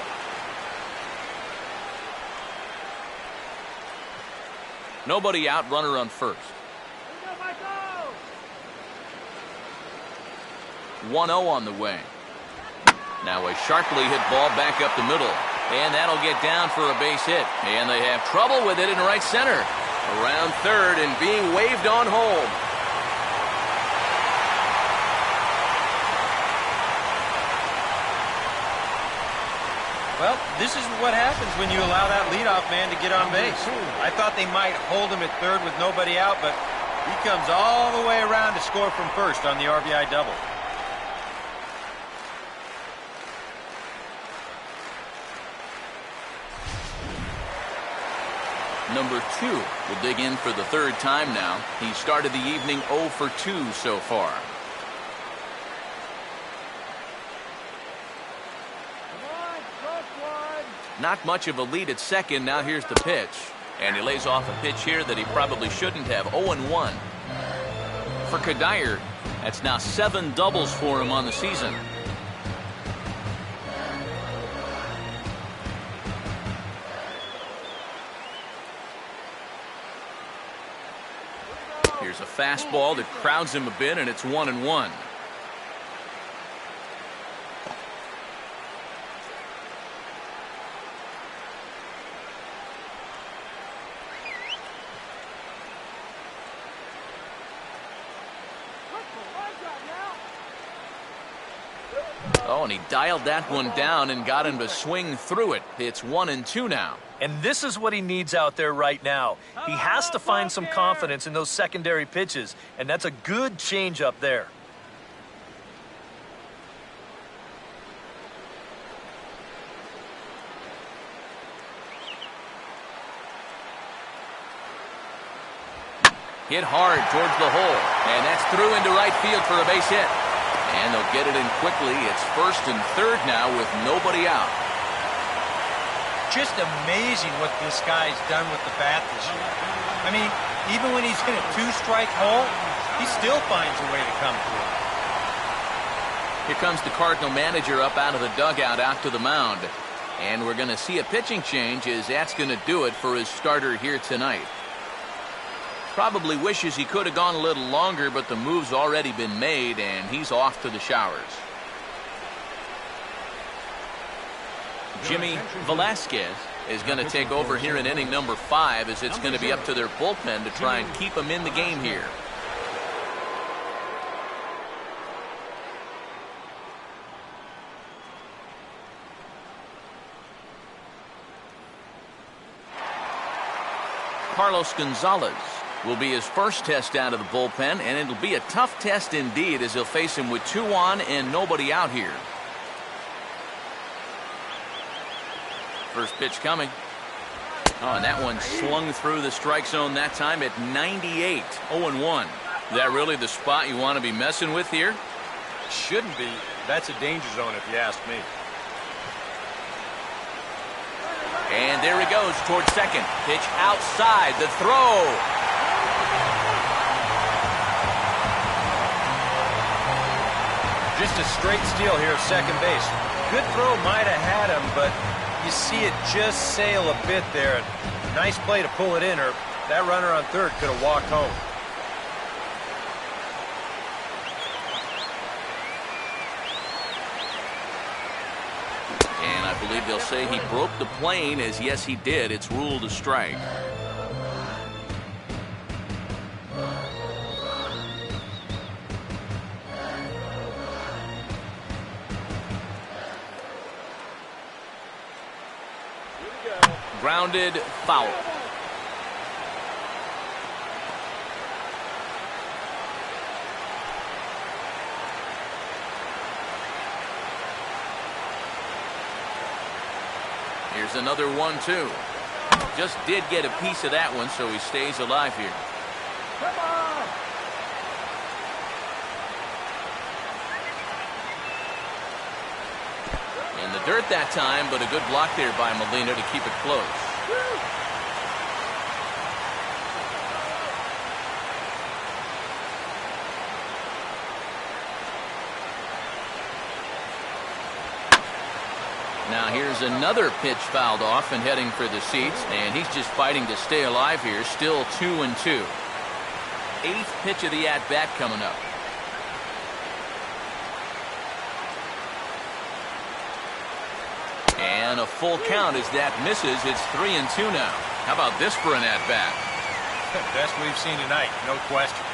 Nobody out, runner on first. 1-0 on the way. Now a sharply hit ball back up the middle. And that'll get down for a base hit. And they have trouble with it in right center. Around third and being waved on home. Well, this is what happens when you allow that leadoff man to get on base. I thought they might hold him at third with nobody out, but he comes all the way around to score from first on the RBI double. Number 2 will dig in for the third time now. He started the evening 0 for 2 so far. Not much of a lead at second. Now here's the pitch. And he lays off a pitch here that he probably shouldn't have. 0-1. For Kadire, that's now 7 doubles for him on the season. Here's a fastball that crowds him a bit, and it's 1-1. Oh, and he dialed that one down and got him to swing through it. It's 1-2 now. And this is what he needs out there right now. He has to find some confidence in those secondary pitches, and that's a good change up there. Hit hard towards the hole, and that's through into right field for a base hit. And they'll get it in quickly. It's first and third now with nobody out. Just amazing what this guy's done with the bat this year. I mean, even when he's in a 2-strike hole, he still finds a way to come through. Here comes the Cardinal manager up out of the dugout out to the mound. And we're going to see a pitching change, as that's going to do it for his starter here tonight. Probably wishes he could have gone a little longer, but the move's already been made, and he's off to the showers. Jimmy Velasquez is going to take over here in inning number 5, as it's going to be up to their bullpen to try and keep him in the game here. Carlos Gonzalez will be his first test out of the bullpen, and it'll be a tough test indeed, as he'll face him with 2 on and nobody out here. First pitch coming. Oh, and that one slung through the strike zone that time at 98, 0-1. Is that really the spot you want to be messing with here? Shouldn't be. That's a danger zone if you ask me. And there he goes towards second. Pitch outside. The throw. Just a straight steal here at second base. Good throw might have had him, but you see it just sail a bit there. Nice play to pull it in, or that runner on third could have walked home. And I believe they'll say he broke the plane, as yes he did. It's ruled a strike. Grounded foul. Here's another 1-2. Just did get a piece of that one, so he stays alive here. Come on! In the dirt that time, but a good block there by Molina to keep it close. Now here's another pitch fouled off and heading for the seats, and he's just fighting to stay alive here. Still 2-2. Eighth pitch of the at-bat coming up. And a full count as that misses. It's 3-2 now. How about this for an at-bat? Best we've seen tonight, no question.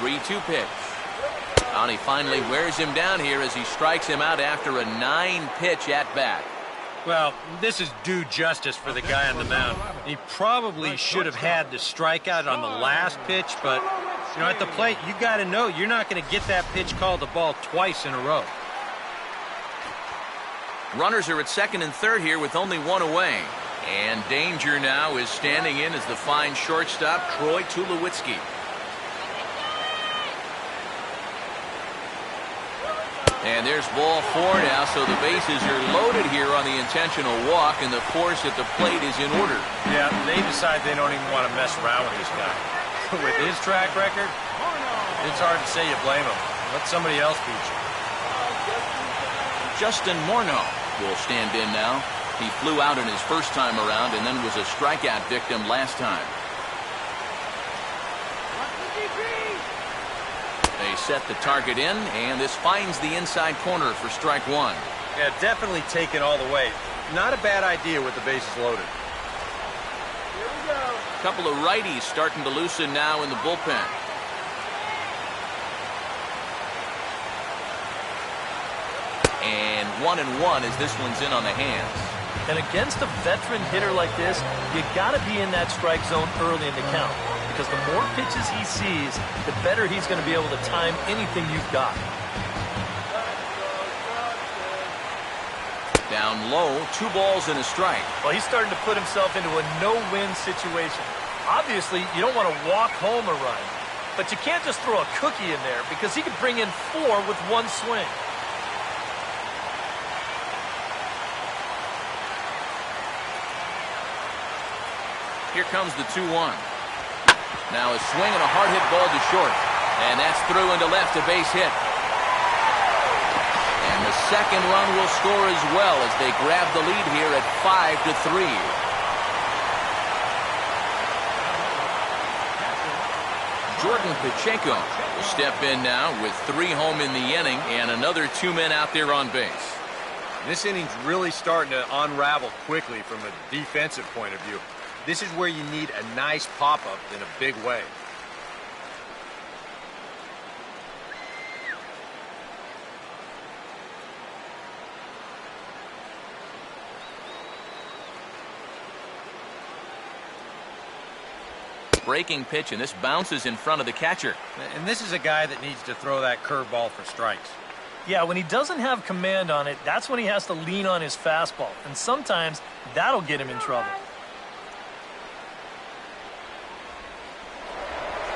3-2 pitch. And he finally wears him down here as he strikes him out after a 9-pitch at-bat. Well, this is due justice for the guy on the mound. He probably should have had the strikeout on the last pitch, but, you know, at the plate, you got to know you're not going to get that pitch called the ball twice in a row. Runners are at second and third here with only one away. And danger now is standing in as the fine shortstop, Troy Tulowitzki. And there's ball four now, so the bases are loaded here on the intentional walk, and the force at the plate is in order. Yeah, they decide they don't even want to mess around with this guy. With his track record, it's hard to say you blame him. Let somebody else beat you. Justin Morneau will stand in now. He flew out in his first time around and then was a strikeout victim last time. They set the target in, and this finds the inside corner for strike one. Yeah, definitely taken all the way. Not a bad idea with the bases loaded. Here we go. A couple of righties starting to loosen now in the bullpen. And 1-1 as this one's in on the hands. And against a veteran hitter like this, you got to be in that strike zone early in the count. Because the more pitches he sees, the better he's going to be able to time anything you've got. Down low, 2 balls and a strike. Well, he's starting to put himself into a no-win situation. Obviously, you don't want to walk home a run. But you can't just throw a cookie in there because he could bring in 4 with one swing. Here comes the 2-1. Now a swing and a hard hit ball to short. And that's through into left, a base hit. And the second run will score as well as they grab the lead here at 5-3. Jordan Pacheco will step in now with 3 home in the inning and another 2 men out there on base. This inning's really starting to unravel quickly from a defensive point of view. This is where you need a nice pop-up in a big way. breaking pitch, and this bounces in front of the catcher. And this is a guy that needs to throw that curveball for strikes. Yeah, when he doesn't have command on it, that's when he has to lean on his fastball. And sometimes that'll get him in trouble.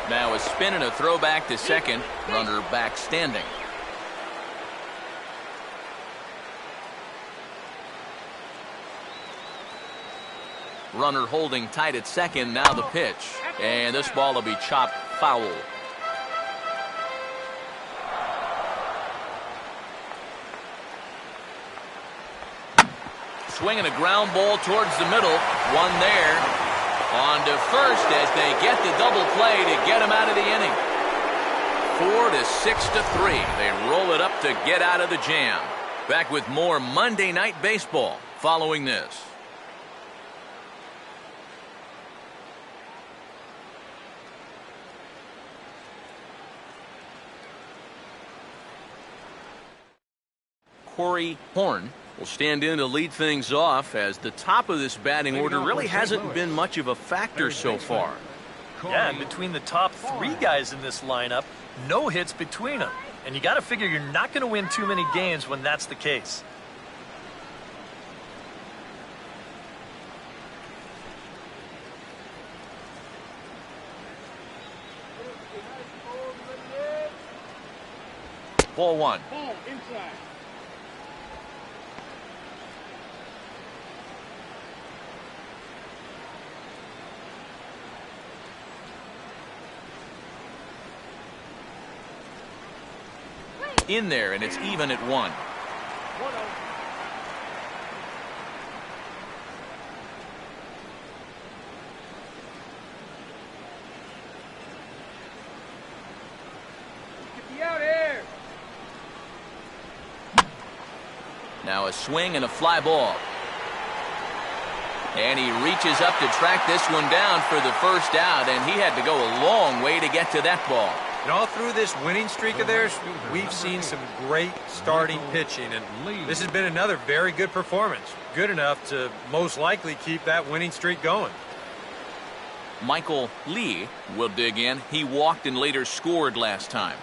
Now a spin and a throw back to second. Runner back standing. Runner holding tight at second. Now the pitch. And this ball will be chopped foul. Swinging a ground ball towards the middle. One there. On to first as they get the double play to get him out of the inning. 4-6-3. They roll it up to get out of the jam. Back with more Monday Night Baseball following this. Corey Horn will stand in to lead things off, as the top of this batting order really hasn't been much of a factor so far. Yeah, and between the top three guys in this lineup, no hits between them. And you got to figure you're not going to win too many games when that's the case. Ball one. Ball inside. In there, and it's even at 1. 1-0. Get the out here. Now a swing and a fly ball. And he reaches up to track this one down for the first out, and he had to go a long way to get to that ball. And all through this winning streak of theirs, we've seen some great starting pitching, and this has been another very good performance. Good enough to most likely keep that winning streak going. Michael Lee will dig in. He walked and later scored last time.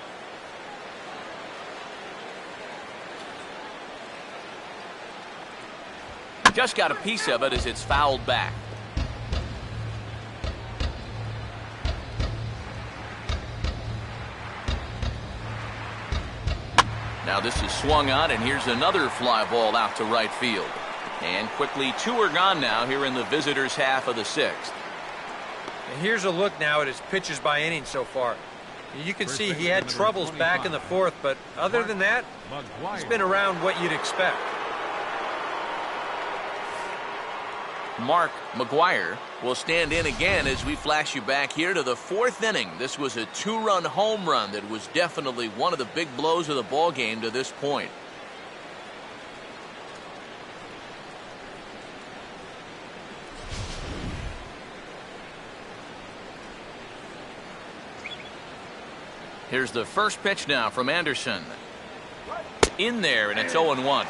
Just got a piece of it as it's fouled back. Now this is swung on, and here's another fly ball out to right field. And quickly 2 are gone now here in the visitors' half of the 6th. And here's a look now at his pitches by inning so far. You can see he had troubles back in the 4th, but other than that, he's been around what you'd expect. Mark McGuire will stand in again as we flash you back here to the 4th inning. This was a 2-run home run that was definitely one of the big blows of the ball game to this point. Here's the first pitch now from Anderson. In there, and it's 0-1.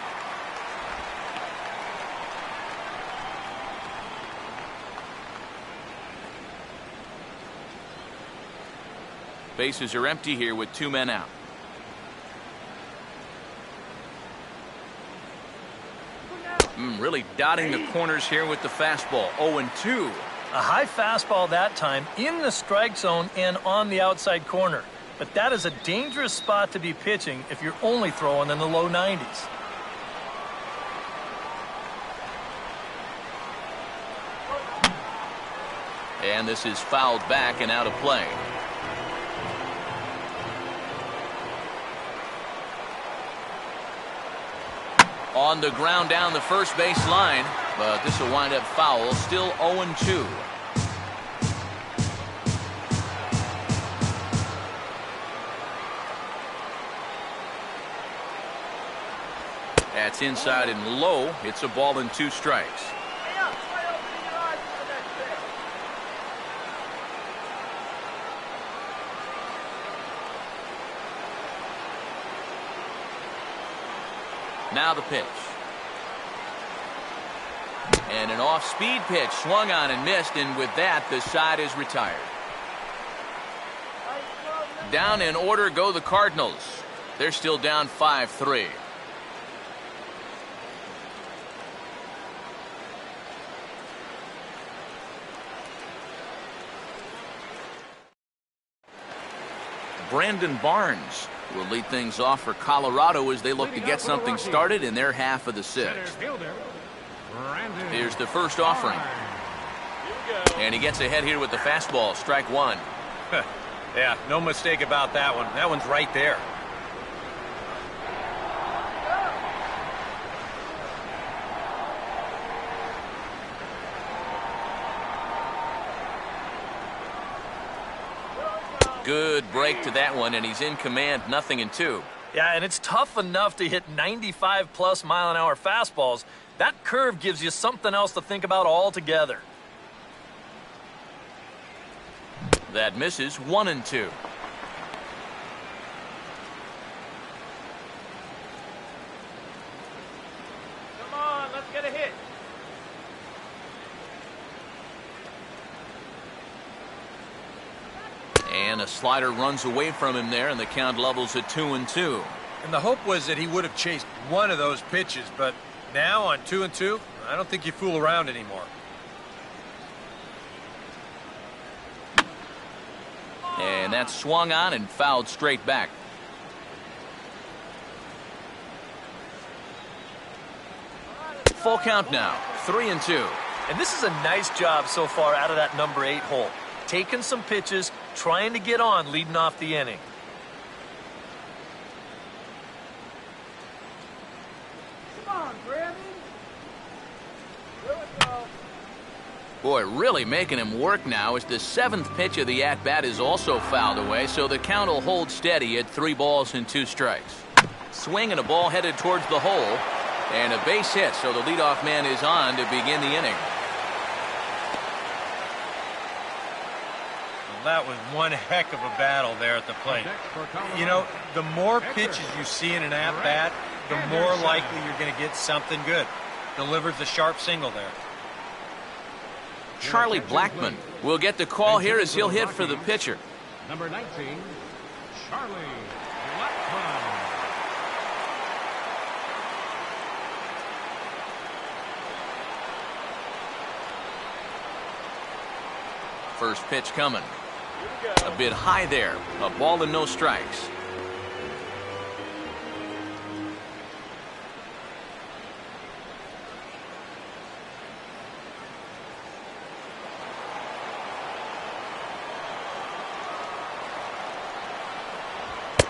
Bases are empty here with 2 men out. Really dotting the corners here with the fastball. 0-2. A high fastball that time in the strike zone and on the outside corner. But that is a dangerous spot to be pitching if you're only throwing in the low 90s. And this is fouled back and out of play. On the ground down the first base line, but this will wind up foul. Still 0-2. That's inside and low. It's a ball and 2 strikes. Now the pitch. And an off-speed pitch swung on and missed, and with that, the side is retired. Down in order go the Cardinals. They're still down 5-3. Brandon Barnes will lead things off for Colorado as they look to get something started in their half of the sixth. Here's the first offering. And he gets ahead here with the fastball, strike one. Yeah, no mistake about that one. That one's right there. Good break to that one, and he's in command, 0-2. Yeah, and it's tough enough to hit 95+ mile-an-hour fastballs. That curve gives you something else to think about altogether. That misses, 1-2. Come on, let's get a hit. And a slider runs away from him there, and the count levels at 2-2. And the hope was that he would have chased one of those pitches, but now on 2-2, I don't think you fool around anymore. And that's swung on and fouled straight back. Full count now, 3-2. And this is a nice job so far out of that number 8 hole. Taking some pitches, trying to get on leading off the inning. Come on, Brandon. Here we go. Boy, really making him work now as the 7th pitch of the at-bat is also fouled away, so the count will hold steady at 3 balls and 2 strikes. Swing and a ball headed towards the hole, and a base hit, so the leadoff man is on to begin the inning. That was one heck of a battle there at the plate. You know, the more pitches you see in an at-bat, the more likely you're going to get something good. Delivers a sharp single there. Charlie Blackmon will get the call here as he'll hit for the pitcher. Number 19, Charlie Blackmon. First pitch coming. A bit high there. A ball and no strikes.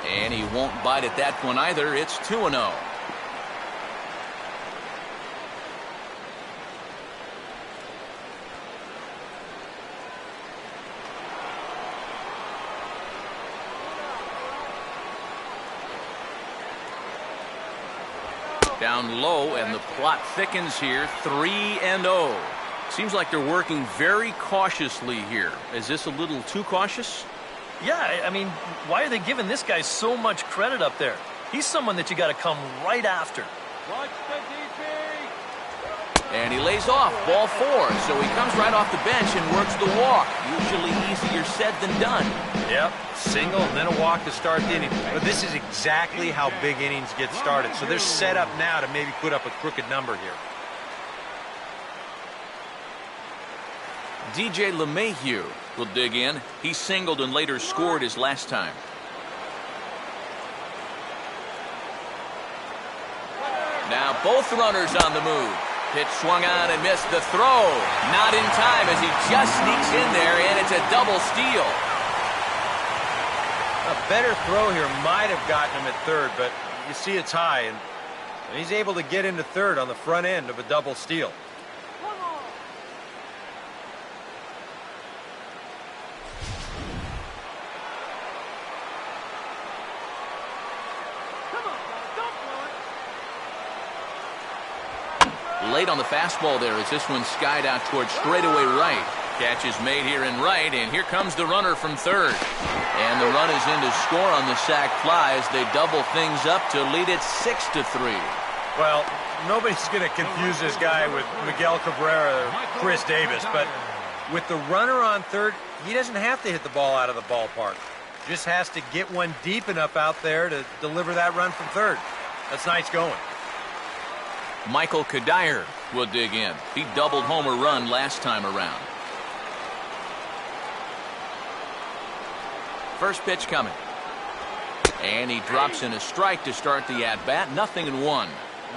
And he won't bite at that one either. It's 2-0. Down low, and the plot thickens here, 3-0. Seems like they're working very cautiously here. Is this a little too cautious? Yeah, I mean, why are they giving this guy so much credit up there? He's someone that you got to come right after. Watch the DP. And he lays off, ball 4, so he comes right off the bench and works the walk. Usually easier said than done. Yep, single and then a walk to start the inning. But this is exactly how big innings get started, so they're set up now to maybe put up a crooked number here. DJ LeMahieu will dig in. He singled and later scored his last time. Now both runners on the move. Pitch swung on and missed the throw. Not in time as he just sneaks in there, and it's a double steal. A better throw here might have gotten him at third, but you see it's high, and he's able to get into third on the front end of a double steal. Late on the fastball there as this one skied out towards straightaway right. Catch is made here in right, and here comes the runner from third. And the run is in to score on the sac fly as they double things up to lead it 6-3. Well, nobody's going to confuse this guy with Miguel Cabrera or Chris Davis, but with the runner on third, he doesn't have to hit the ball out of the ballpark. Just has to get one deep enough out there to deliver that run from third. That's nice going. Michael Kadire will dig in. He doubled home a run last time around. First pitch coming. And he drops in a strike to start the at-bat. 0-1.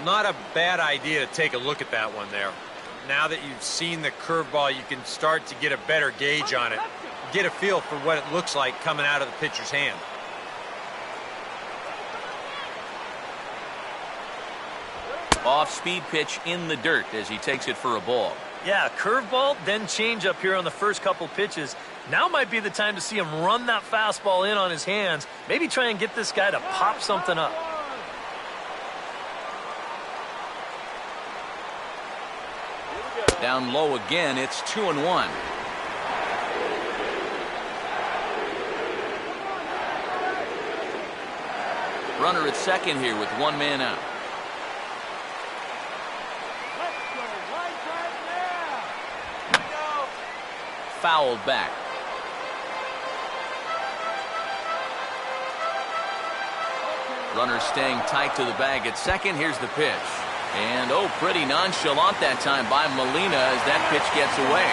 Not a bad idea to take a look at that one there. Now that you've seen the curveball, you can start to get a better gauge on it. Get a feel for what it looks like coming out of the pitcher's hand. Off-speed pitch in the dirt as he takes it for a ball. Yeah, curveball, then change up here on the first couple pitches. Now might be the time to see him run that fastball in on his hands. Maybe try and get this guy to pop something up. Down low again, it's 2-1. Runner at second here with one man out. Fouled back. Runner staying tight to the bag at second. Here's the pitch. And, pretty nonchalant that time by Molina as that pitch gets away.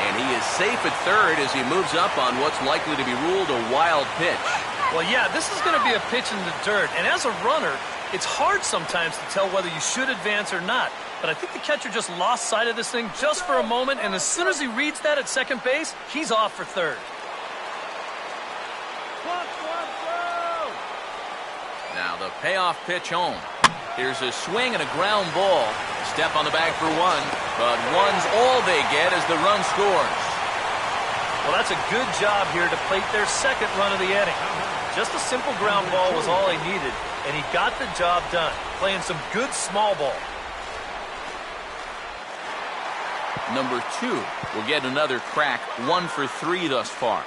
And he is safe at third as he moves up on what's likely to be ruled a wild pitch. Well, yeah, this is going to be a pitch in the dirt. And as a runner, it's hard sometimes to tell whether you should advance or not. But I think the catcher just lost sight of this thing just for a moment. And as soon as he reads that at second base, he's off for third. Now the payoff pitch home. Here's a swing and a ground ball. Step on the bag for one, but one's all they get as the run scores. Well, that's a good job here to plate their second run of the inning. Just a simple ground ball was all he needed, and he got the job done, playing some good small ball. Number 2 will get another crack, 1 for 3 thus far.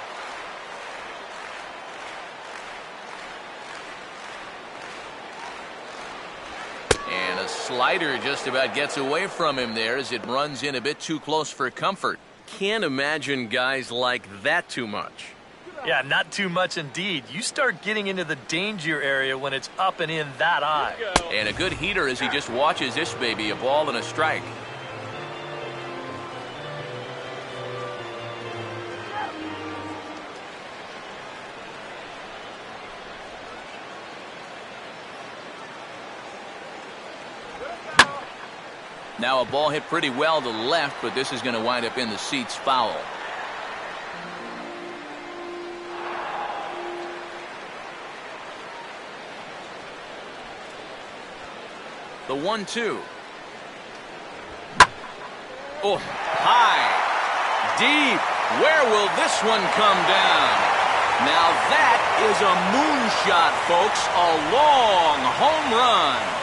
And a slider just about gets away from him there as it runs in a bit too close for comfort. Can't imagine guys like that too much. Yeah, not too much indeed. You start getting into the danger area when it's up and in that high. And a good heater as he just watches this baby, a ball and a strike. Now a ball hit pretty well to the left, but this is going to wind up in the seats foul. The 1-2. Oh, high. Deep. Where will this one come down? Now that is a moonshot, folks. A long home run.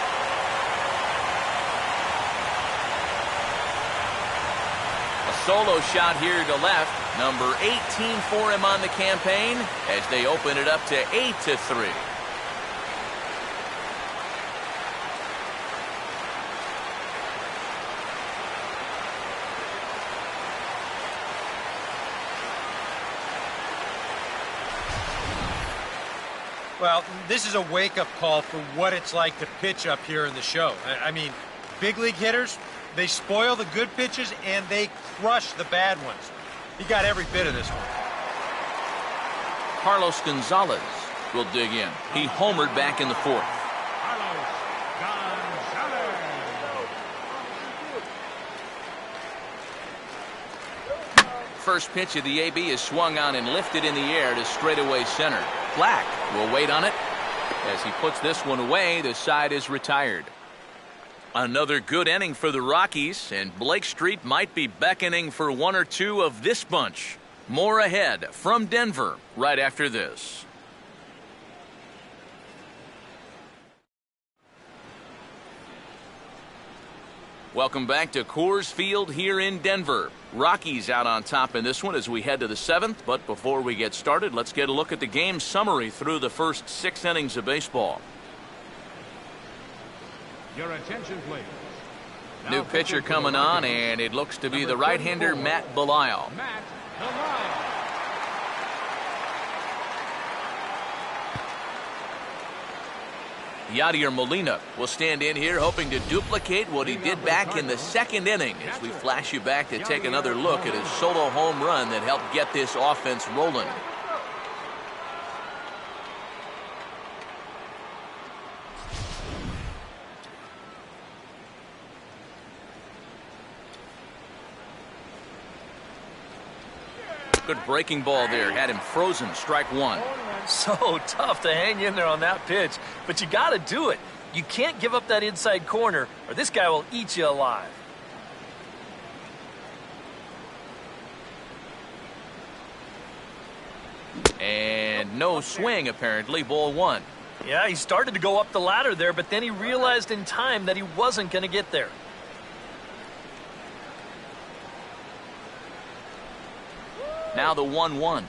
Solo shot here to left, number 18 for him on the campaign as they open it up to 8-3. Well, this is a wake-up call for what it's like to pitch up here in the show. I mean, big league hitters, they spoil the good pitches and they crush the bad ones. He got every bit of this one. Carlos Gonzalez will dig in. He homered back in the fourth. First pitch of the AB is swung on and lifted in the air to straightaway center. Black will wait on it. As he puts this one away, the side is retired. Another good inning for the Rockies, and Blake Street might be beckoning for one or two of this bunch. More ahead from Denver right after this. Welcome back to Coors Field here in Denver. Rockies out on top in this one as we head to the 7th. But before we get started, let's get a look at the game summary through the first 6 innings of baseball. Your attention, please. New pitcher coming on, and it looks to be the right-hander Matt Belisle. Matt Belisle. Yadier Molina will stand in here hoping to duplicate what he did back in the second inning as we flash you back to take another look at his solo home run that helped get this offense rolling. Good breaking ball there. Had him frozen. Strike one. So tough to hang in there on that pitch, but you got to do it. You can't give up that inside corner, or this guy will eat you alive. And no swing, apparently. Ball one. Yeah, he started to go up the ladder there, but then he realized in time that he wasn't going to get there. Now the 1-1.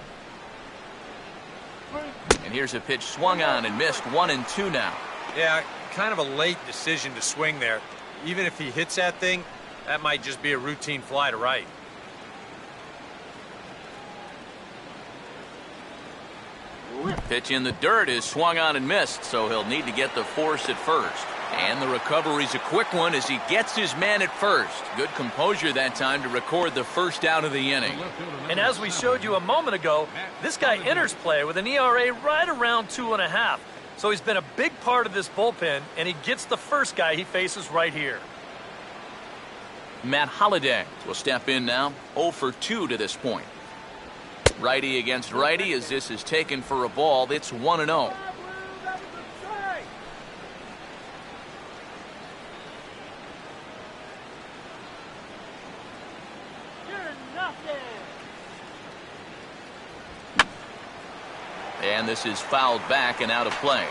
And here's a pitch swung on and missed. 1-2 now. Yeah, kind of a late decision to swing there. Even if he hits that thing, that might just be a routine fly to right. Pitch in the dirt is swung on and missed, so he'll need to get the force at first. And the recovery's a quick one as he gets his man at first. Good composure that time to record the first out of the inning. And as we showed you a moment ago, this guy enters play with an ERA right around 2.5. So he's been a big part of this bullpen, and he gets the first guy he faces right here. Matt Holliday will step in now. 0 for 2 to this point. Righty against righty as this is taken for a ball. It's 1-0. And this is fouled back and out of play.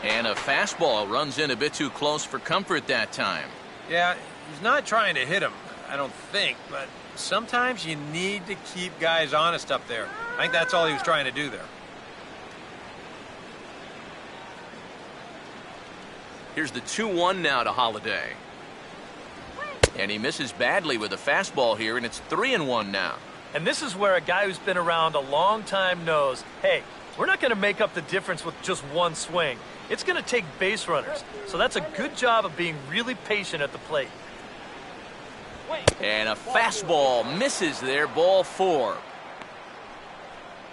And a fastball runs in a bit too close for comfort that time. Yeah, he's not trying to hit him, I don't think, but sometimes you need to keep guys honest up there. I think that's all he was trying to do there. Here's the 2-1 now to Holliday. And he misses badly with a fastball here, and it's 3-1 now. And this is where a guy who's been around a long time knows, hey, we're not going to make up the difference with just one swing. It's going to take base runners. So that's a good job of being really patient at the plate. And a fastball misses there, ball 4.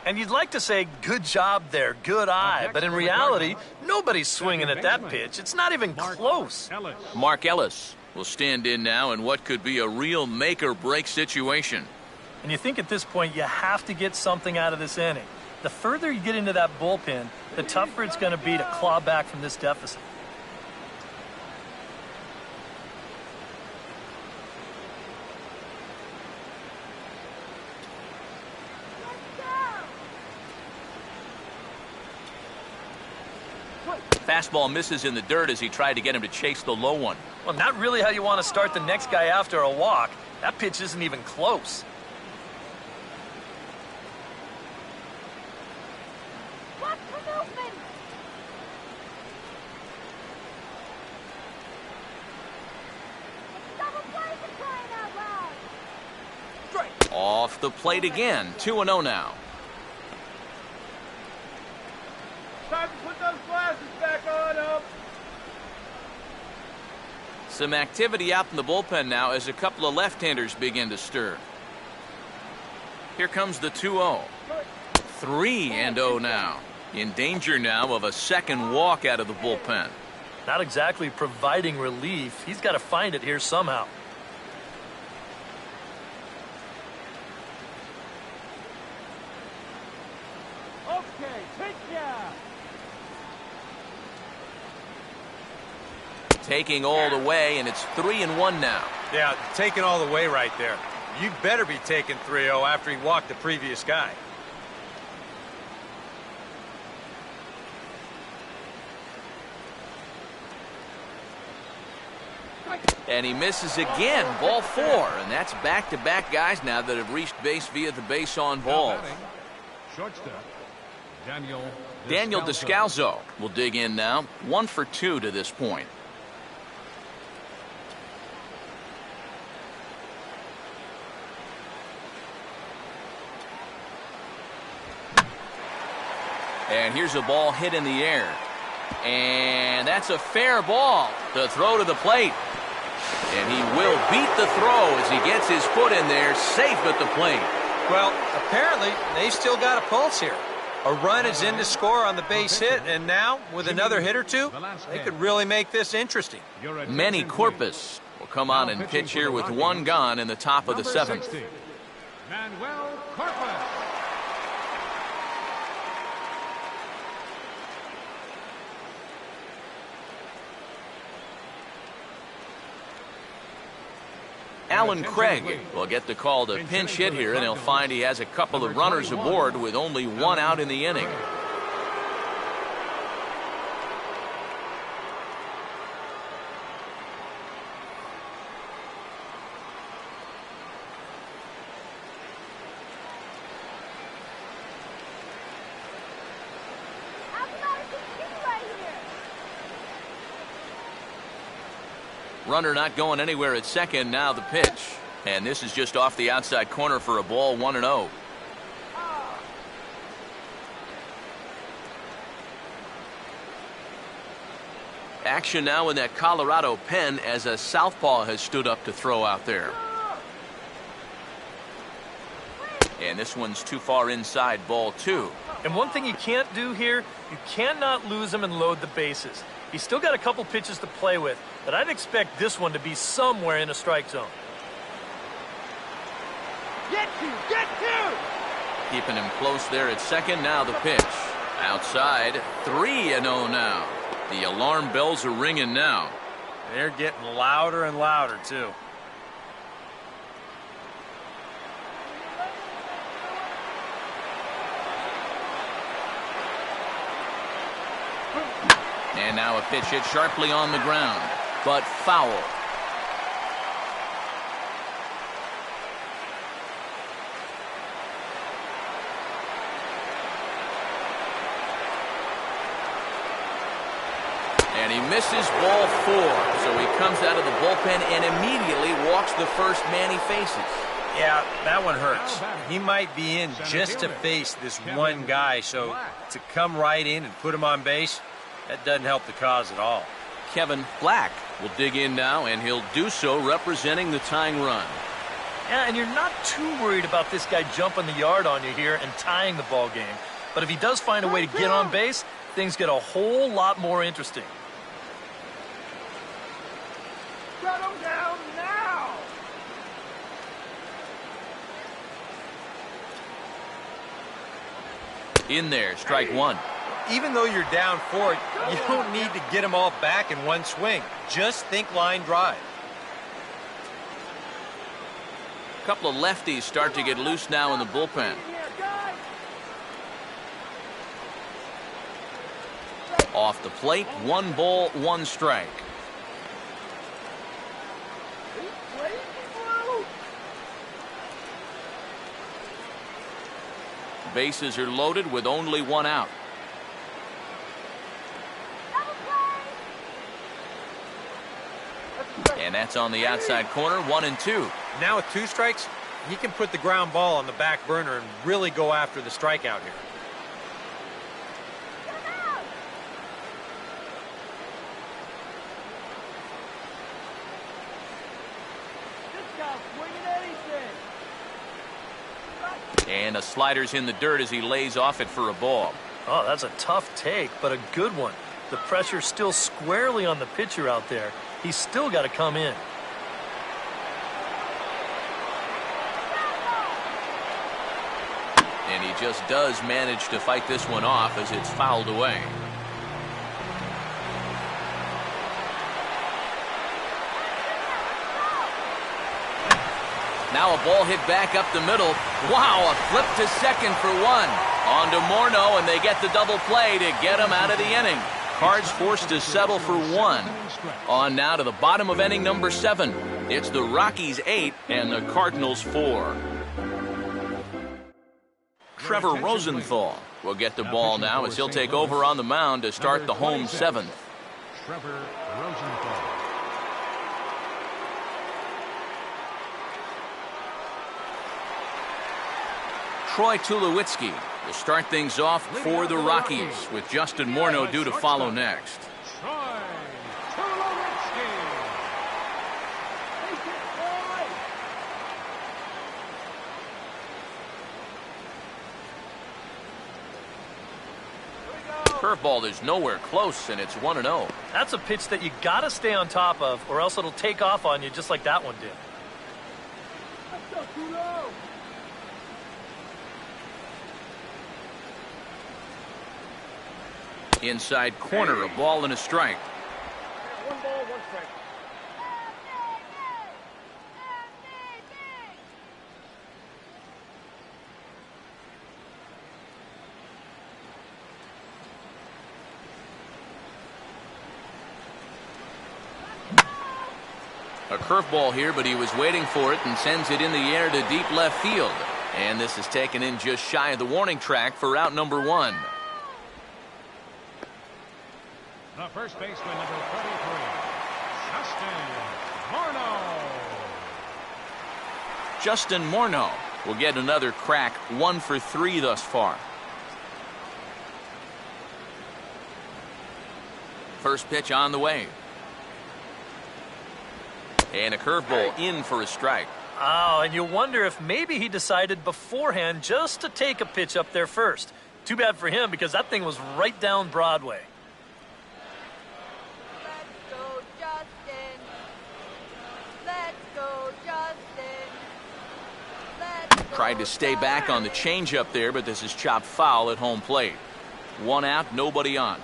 And you'd like to say, good job there, good eye. But in reality, nobody's swinging at that pitch. It's not even close. Mark Ellis will stand in now in what could be a real make-or-break situation. And you think at this point you have to get something out of this inning. The further you get into that bullpen, the tougher it's going to be to claw back from this deficit. Fastball misses in the dirt as he tried to get him to chase the low one. Well, not really how you want to start the next guy after a walk. That pitch isn't even close. What's the movement? Double play for crying out loud. Off the plate again. 2-0 now. Time to put those glasses back on up. Some activity out in the bullpen now as a couple of left-handers begin to stir. Here comes the 2-0. 3-0 now. In danger now of a second walk out of the bullpen. Not exactly providing relief. He's got to find it here somehow. Okay, take ya. Taking all the way, and it's 3-1 now. Yeah, taking all the way right there. You better be taking 3-0 after he walked the previous guy. And he misses again, ball 4, and that's back-to-back guys now that have reached base via the base on balls. Shortstop, Daniel Descalzo will dig in now. 1 for 2 to this point. And here's a ball hit in the air. And that's a fair ball to throw to the plate. And he will beat the throw as he gets his foot in there, safe at the plate. Well, apparently, they've still got a pulse here. A run is in to score on the base hit, and now, with another hit or two, they could really make this interesting. Manny Corpus will come on and pitch here with one gone in the top of the seventh. Manuel Corpus. Alan Craig will get the call to pinch hit here, and he'll find he has a couple of runners aboard with only one out in the inning. Runner not going anywhere at second. Now the pitch. And this is just off the outside corner for a ball, 1-0. Action now in that Colorado pen as a southpaw has stood up to throw out there. And this one's too far inside, ball 2. And one thing you can't do here, you cannot lose him and load the bases. He's still got a couple pitches to play with, but I'd expect this one to be somewhere in a strike zone. Get to! Keeping him close there at second. Now the pitch. Outside, 3-0 now. The alarm bells are ringing now. They're getting louder and louder, too. And now a pitch hit sharply on the ground, but foul. And he misses ball 4, so he comes out of the bullpen and immediately walks the first man he faces. Yeah, that one hurts. He might be in just to face this one guy, so to come right in and put him on base, that doesn't help the cause at all. Kevin Black will dig in now, and he'll do so representing the tying run. Yeah, and you're not too worried about this guy jumping the yard on you here and tying the ball game. But if he does find a way to get on base, things get a whole lot more interesting. Shut him down now! In there, strike 1. Even though you're down 4, you don't need to get them all back in one swing. Just think line drive. A couple of lefties start to get loose now in the bullpen. Off the plate, 1 ball, 1 strike. Bases are loaded with only 1 out. And that's on the outside corner, 1-2. Now with 2 strikes, he can put the ground ball on the back burner and really go after the strikeout here. And a slider's in the dirt as he lays off it for a ball. Oh, that's a tough take, but a good one. The pressure's still squarely on the pitcher out there. He's still got to come in. And he just does manage to fight this one off as it's fouled away. Now a ball hit back up the middle. Wow, a flip to second for 1. On to Morneau, and they get the double play to get him out of the inning. Cards forced to settle for 1. On now to the bottom of inning number 7. It's the Rockies 8 and the Cardinals 4. Trevor Rosenthal will get the ball now as he'll take over on the mound to start the home 7th. Trevor Rosenthal. Troy Tulowitzki To start things off for the Rockies, with Justin Morneau due to follow next. Curveball is nowhere close, and it's 1-0. That's a pitch that you got to stay on top of, or else it'll take off on you just like that one did. Inside corner, a ball and a strike. One ball, one strike. A curveball here, but he was waiting for it and sends it in the air to deep left field. And this is taken in just shy of the warning track for out number 1. The first baseman, number 33, Justin Morneau. Justin Morneau will get another crack, 1 for 3 thus far. First pitch on the way. And a curveball in for a strike. Oh, and you wonder if maybe he decided beforehand just to take a pitch up there first. Too bad for him, because that thing was right down Broadway. Let's go, Justin. Let's go, Justin. Let's go, Tried to stay back on the changeup there, but this is chopped foul at home plate. 1 out, nobody on.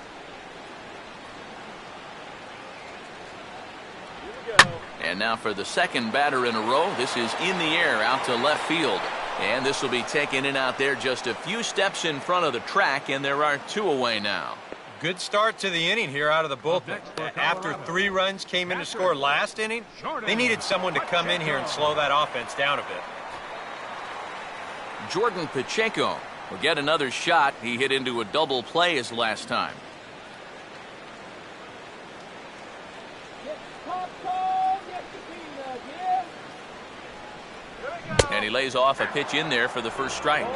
And now for the second batter in a row. This is in the air out to left field. And this will be taken in out there just a few steps in front of the track, and there are 2 away now. Good start to the inning here out of the bullpen. After 3 runs came in to score last inning, they needed someone to come in here and slow that offense down a bit. Jordan Pacheco will get another shot. He hit into a double play his last time. And he lays off a pitch in there for the first strike.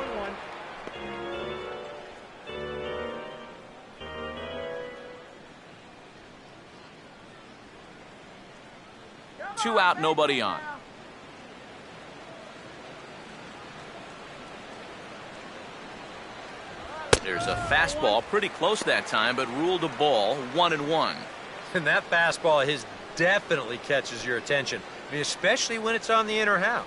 2 out, nobody on. There's a fastball pretty close that time, but ruled a ball, 1-1. And that fastball of his definitely catches your attention. I mean, especially when it's on the inner half.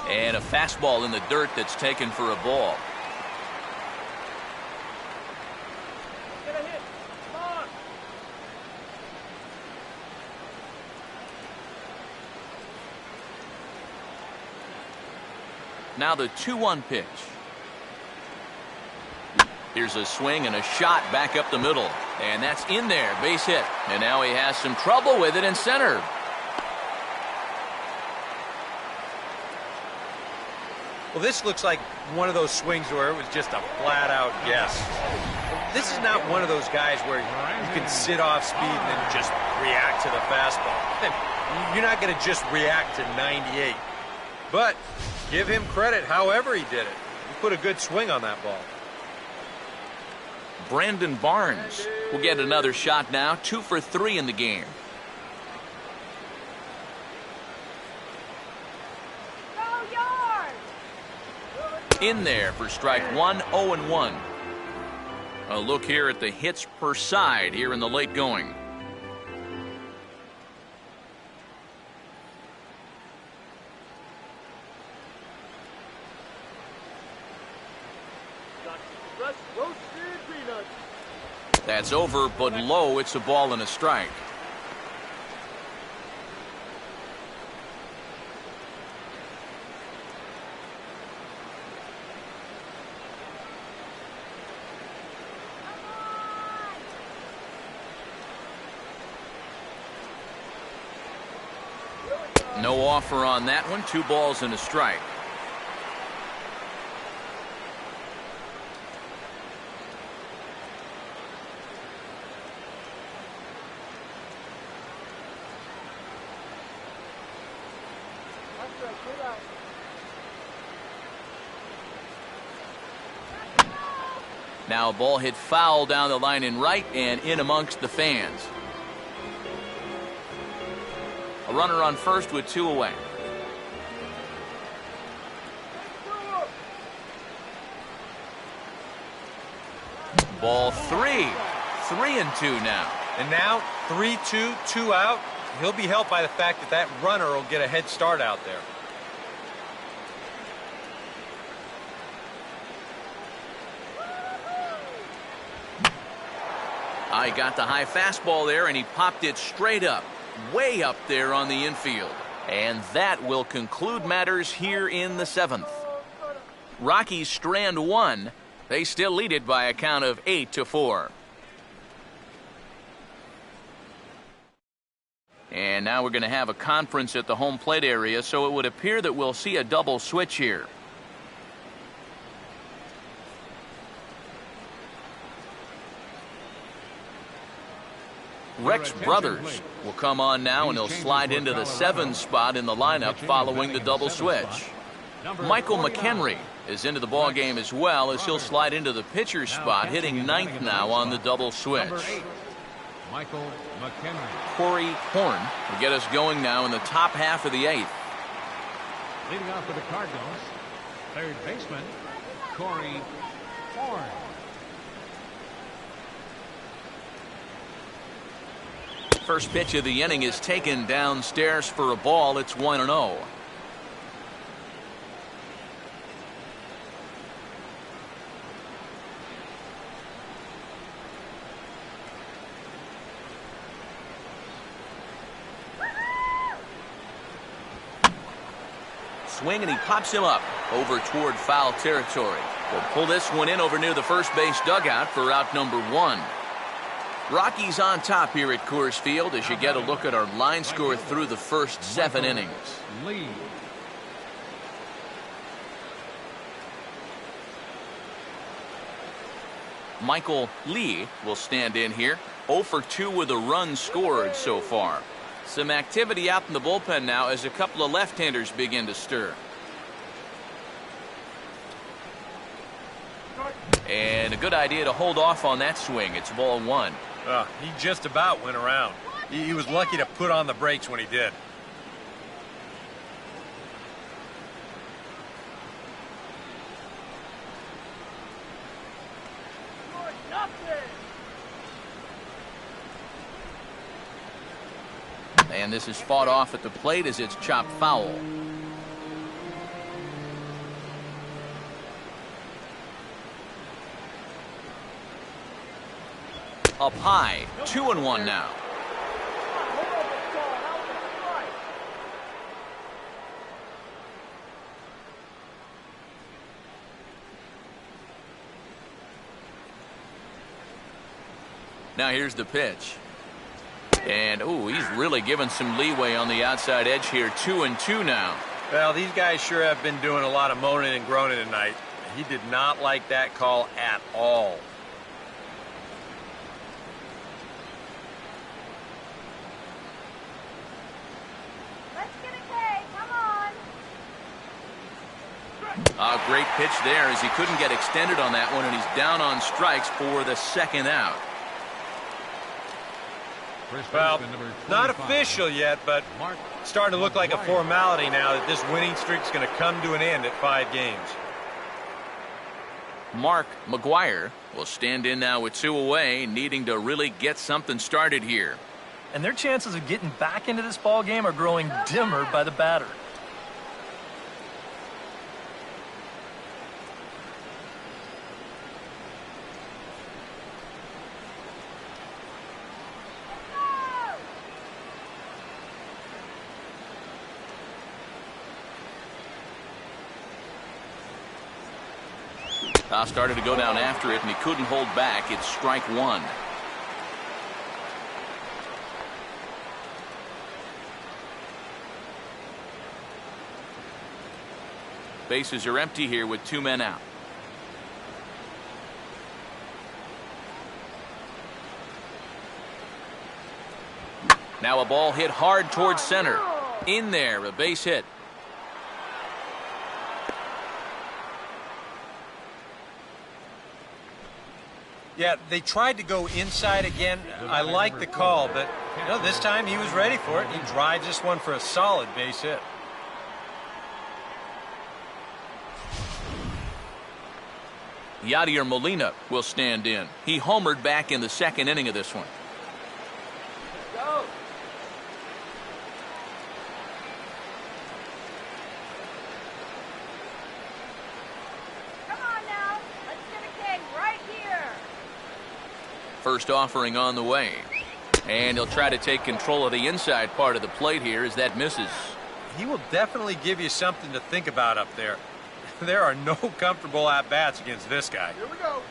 And a fastball in the dirt that's taken for a ball. Get a hit. Come on. Now the 2-1 pitch. Here's a swing and a shot back up the middle. And that's in there, base hit. And now he has some trouble with it in center. Well, this looks like one of those swings where it was just a flat-out guess. This is not one of those guys where you can sit off speed and then just react to the fastball. You're not going to just react to 98. But give him credit however he did it. He put a good swing on that ball. Brandon Barnes will get another shot now, 2 for 3 in the game. In there for strike 1, 0-1. A look here at the hits per side here in the late going. That's over, but low. It's a ball and a strike. No offer on that one. 2 balls and a strike. Now a ball hit foul down the line in right and in amongst the fans. A runner on first with 2 away. Ball 3. 3-2 now. And now 3-2, 2 out. He'll be helped by the fact that that runner will get a head start out there. I got the high fastball there, and he popped it straight up, way up there on the infield. And that will conclude matters here in the 7th. Rockies strand 1. They still lead it by a count of 8-4. And now we're going to have a conference at the home plate area, so it would appear that we'll see a double switch here. Rex Brothers will come on now, and he'll slide into the 7 spot in the lineup following the double switch. Michael McHenry is into the ball game as well, as he'll slide into the pitcher spot, hitting 9th now on the double switch. Michael McHenry. Corey Horn will get us going now in the top half of the 8th. Leading off for the Cardinals, third baseman, Corey Horn. First pitch of the inning is taken downstairs for a ball. It's 1-0. Swing, and he pops him up over toward foul territory. We'll pull this one in over near the first base dugout for out number 1. Rockies on top here at Coors Field as you get a look at our line score through the first 7 innings. Lee. Michael Lee will stand in here. 0 for 2 with a run scored so far. Some activity out in the bullpen now as a couple of left-handers begin to stir. And a good idea to hold off on that swing. It's ball 1. He just about went around. He was lucky to put on the brakes when he did. And this is fought off at the plate as it's chopped foul. Up high, 2-1 now. Now here's the pitch. And, he's really given some leeway on the outside edge here. 2-2 now. Well, these guys sure have been doing a lot of moaning and groaning tonight. He did not like that call at all. A great pitch there as he couldn't get extended on that one, and he's down on strikes for the 2nd out. Well, not official yet, but it's starting to look like a formality now that this winning streak is going to come to an end at 5 games. Mark McGuire will stand in now with 2 away, needing to really get something started here. And their chances of getting back into this ball game are growing dimmer by the batter. Started to go down after it, and he couldn't hold back. It's strike 1. Bases are empty here with 2 men out. Now a ball hit hard towards center. In there, a base hit. Yeah, they tried to go inside again. I like the call, but this time he was ready for it. He drives this one for a solid base hit. Yadier Molina will stand in. He homered back in the second inning of this one. Go. Come on now. Let's get a king right here. First offering on the way. And he'll try to take control of the inside part of the plate here as that misses. He will definitely give you something to think about up there. There are no comfortable at-bats against this guy. Here we go.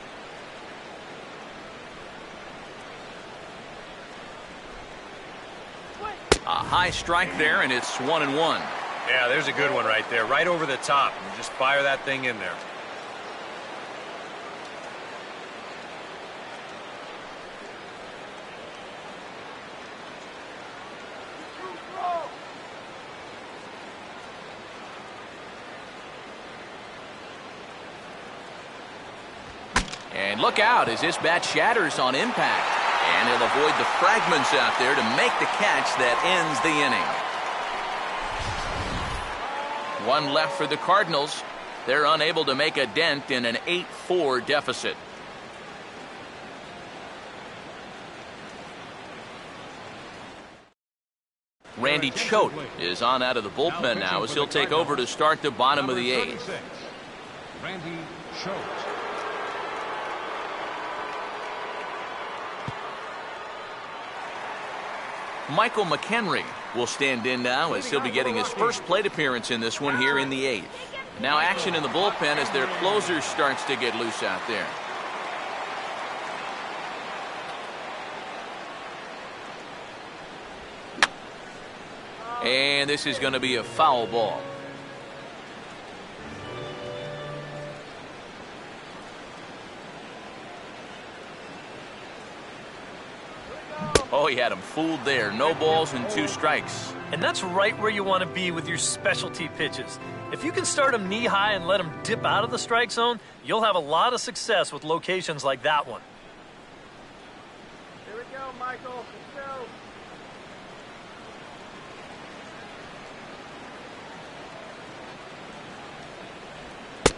A high strike there, and it's 1-1. Yeah, there's a good one right there, right over the top. And just fire that thing in there. And look out as this bat shatters on impact. And he'll avoid the fragments out there to make the catch that ends the inning. One left for the Cardinals. They're unable to make a dent in an 8-4 deficit. Randy Choate is on out of the bullpen now as he'll take over to start the bottom of the eighth. Randy Choate. Michael McHenry will stand in now as he'll be getting his first plate appearance in this one here in the eighth. Now action in the bullpen as their closer starts to get loose out there. And this is going to be a foul ball. Oh, he had him fooled there. No balls and 2 strikes. And that's right where you want to be with your specialty pitches. If you can start them knee high and let them dip out of the strike zone, you'll have a lot of success with locations like that one. Here we go, Michael. Let's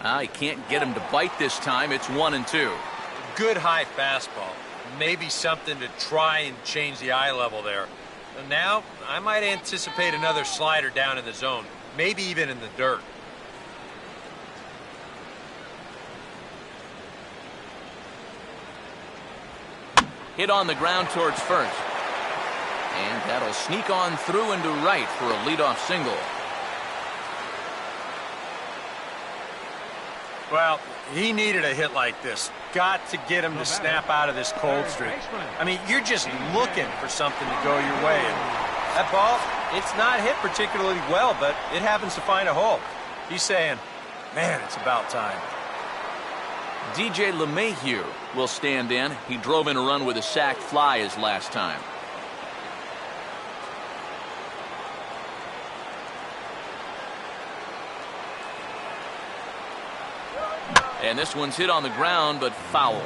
go. He can't get him to bite this time. It's 1-2. Good high fastball. Maybe something to try and change the eye level there. And now, I might anticipate another slider down in the zone. Maybe even in the dirt. Hit on the ground towards first. And that'll sneak on through into right for a leadoff single. Well, he needed a hit like this. Got to get him to snap out of this cold streak. I mean, you're just looking for something to go your way. And that ball, it's not hit particularly well, but it happens to find a hole. He's saying, man, it's about time. DJ LeMahieu will stand in. He drove in a run with a sac fly his last time. And this one's hit on the ground, but foul.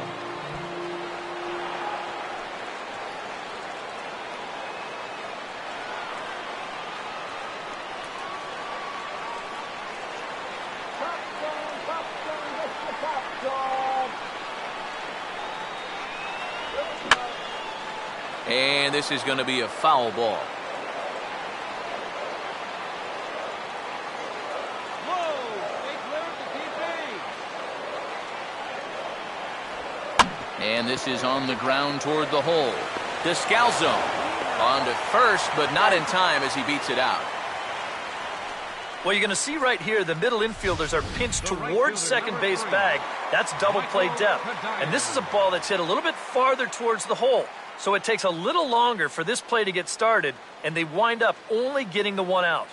And this is going to be a foul ball. And this is on the ground toward the hole. Descalzo on to first, but not in time as he beats it out. Well, you're going to see right here the middle infielders are pinched towards second base bag. That's double play depth. And this is a ball that's hit a little bit farther towards the hole. So it takes a little longer for this play to get started, and they wind up only getting the one out.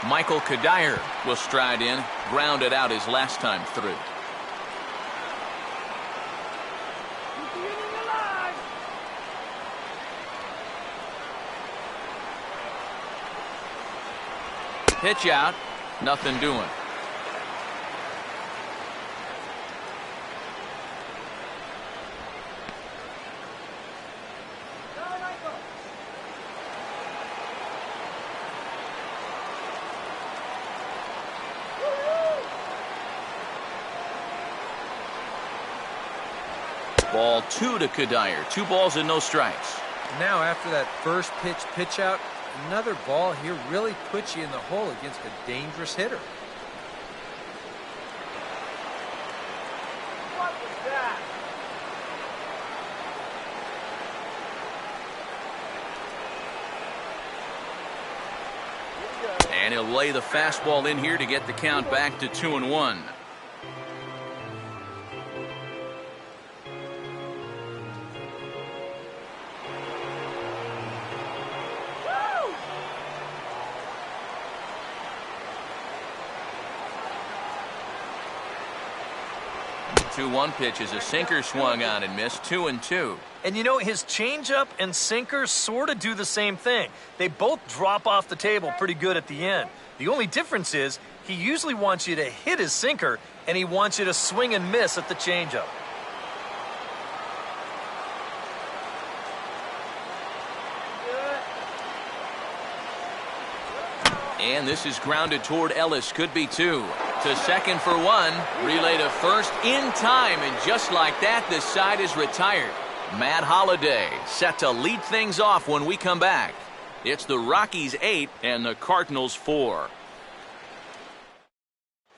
Michael Kadire will stride in, grounded out his last time through. Pitch out, nothing doing. Ball 2 to Kadire. 2 balls and no strikes. Now after that first pitch out, another ball here really puts you in the hole against a dangerous hitter. What was that? And he'll lay the fastball in here to get the count back to 2-1. The 2-1 pitch is a sinker swung on and missed. 2-2. And you know, his changeup and sinker sort of do the same thing. They both drop off the table pretty good at the end. The only difference is he usually wants you to hit his sinker, and he wants you to swing and miss at the changeup. And this is grounded toward Ellis. Could be 2. To second for 1. Relay to first in time. And just like that, this side is retired. Matt Holliday set to lead things off when we come back. It's the Rockies 8 and the Cardinals 4.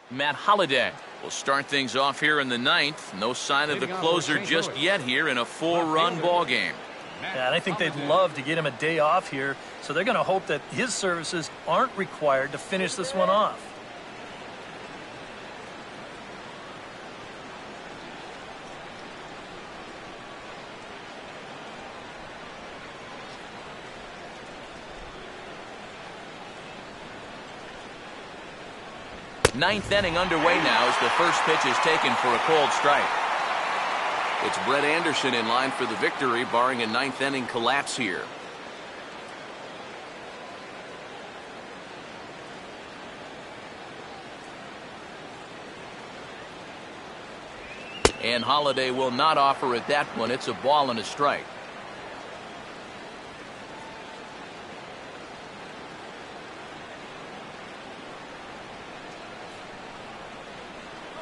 Matt Holliday will start things off here in the 9th. No sign of the closer just yet here in a 4-run ball game. Yeah, and I think they'd love to get him a day off here, so they're going to hope that his services aren't required to finish this one off. Ninth inning underway now as the first pitch is taken for a called strike. It's Brett Anderson in line for the victory, barring a ninth inning collapse here. And Holliday will not offer at that one. It's a ball and a strike.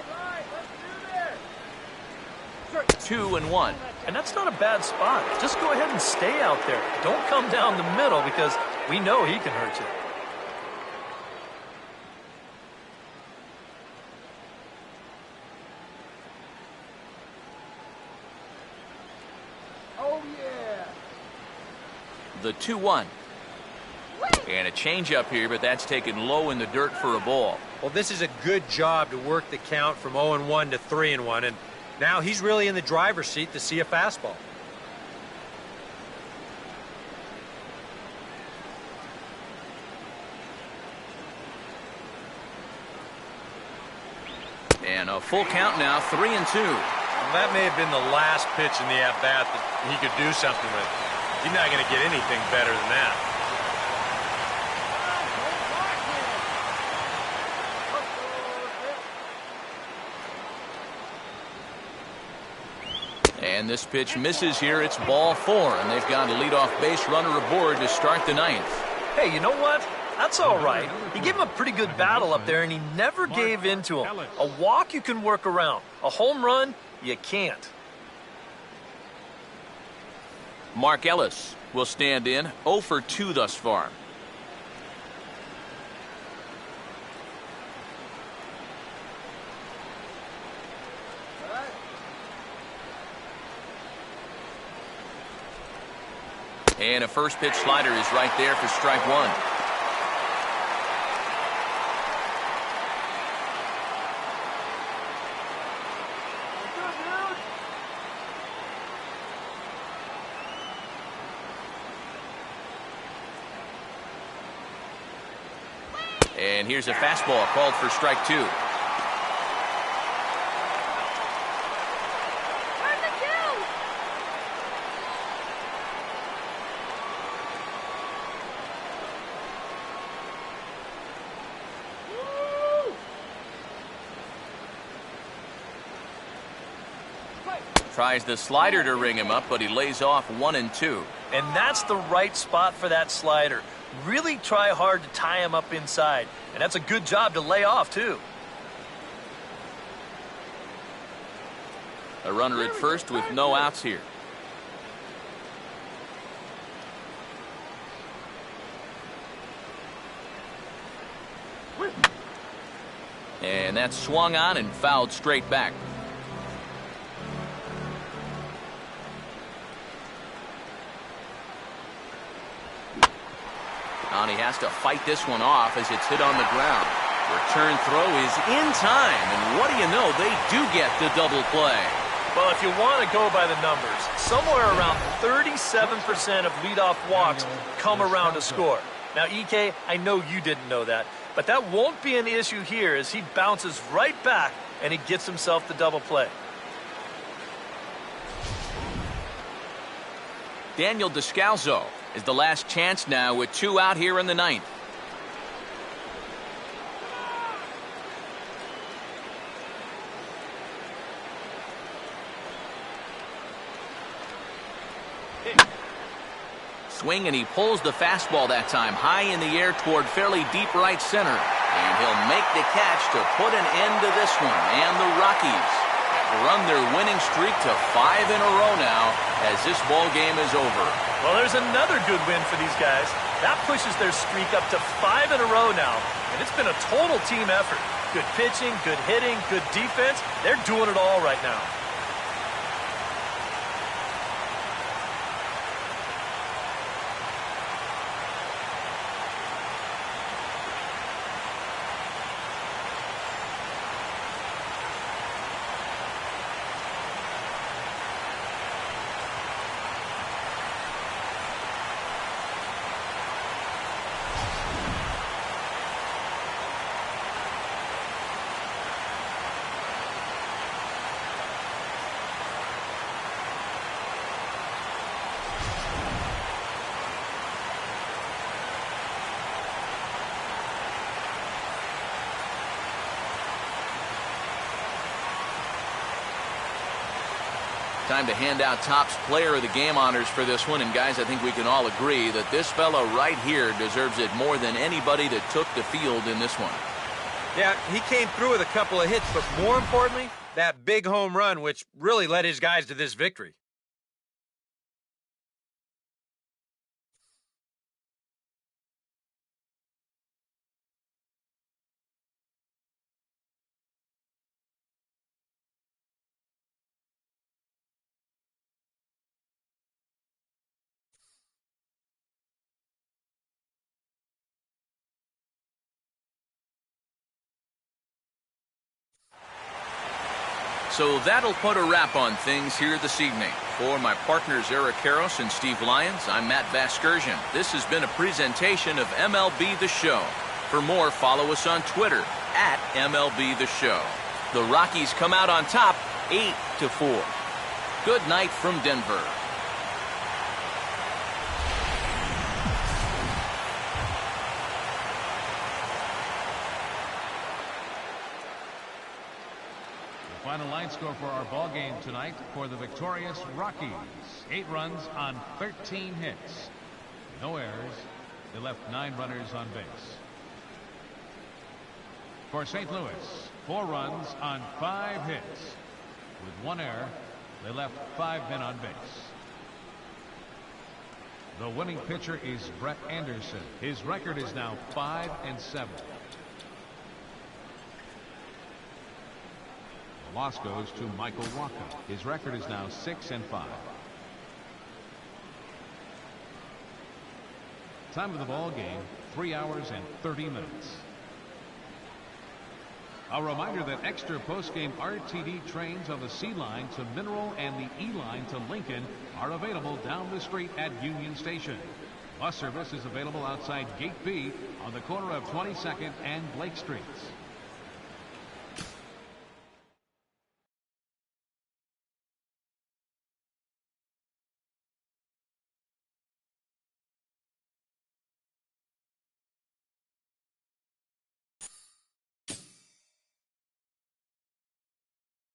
All right, let's do this. 2-1. And that's not a bad spot. Just go ahead and stay out there. Don't come down the middle because we know he can hurt you. Oh, yeah. The 2-1. And a changeup here, but that's taken low in the dirt for a ball. Well, this is a good job to work the count from 0-1 to 3-1, and now he's really in the driver's seat to see a fastball. And a full count now, 3-2. Well, that may have been the last pitch in the at-bat that he could do something with. He's not going to get anything better than that. And this pitch misses here. It's ball 4, and they've got a leadoff base runner aboard to start the 9th. Hey, you know what? That's all right. He gave him a pretty good battle up there, and he never gave in to him. A walk you can work around. A home run, you can't. Mark Ellis will stand in, 0 for 2 thus far. And a first pitch slider is right there for strike 1. And here's a fastball called for strike 2. Tries the slider to ring him up, but he lays off 1 and 2. And that's the right spot for that slider. Really try hard to tie him up inside. And that's a good job to lay off, too. A runner at first with no outs here. And that's swung on and fouled straight back. And he has to fight this one off as it's hit on the ground. Return throw is in time, and what do you know, they do get the double play. Well, if you want to go by the numbers, somewhere around 37% of leadoff walks come around a score. Now, EK, I know you didn't know that, but that won't be an issue here as he bounces right back and he gets himself the double play. Daniel Descalzo is the last chance now with 2 out here in the ninth. Swing, and he pulls the fastball that time high in the air toward fairly deep right center. And he'll make the catch to put an end to this one. And the Rockies run their winning streak to 5 in a row now as this ball game is over. Well, there's another good win for these guys. That pushes their streak up to 5 in a row now. And it's been a total team effort. Good pitching, good hitting, good defense. They're doing it all right now. Time to hand out Topps Player of the Game honors for this one. And guys, I think we can all agree that this fella right here deserves it more than anybody that took the field in this one. Yeah, he came through with a couple of hits, but more importantly, that big home run, which really led his guys to this victory. So that'll put a wrap on things here this evening. For my partners Eric Karros and Steve Lyons, I'm Matt Vasgersian. This has been a presentation of MLB The Show. For more, follow us on Twitter at MLB The Show. The Rockies come out on top 8-4. Good night from Denver. Final line score for our ball game tonight for the victorious Rockies. 8 runs on 13 hits. No errors. They left 9 runners on base. For St. Louis, 4 runs on 5 hits. With 1 error, they left 5 men on base. The winning pitcher is Brett Anderson. His record is now 5-7. Loss goes to Michael Wacha. His record is now 6-5. Time of the ball game, 3 hours and 30 minutes. A reminder that extra post-game RTD trains on the C line to Mineral and the E line to Lincoln are available down the street at Union Station. Bus service is available outside Gate B on the corner of 22nd and Blake Streets.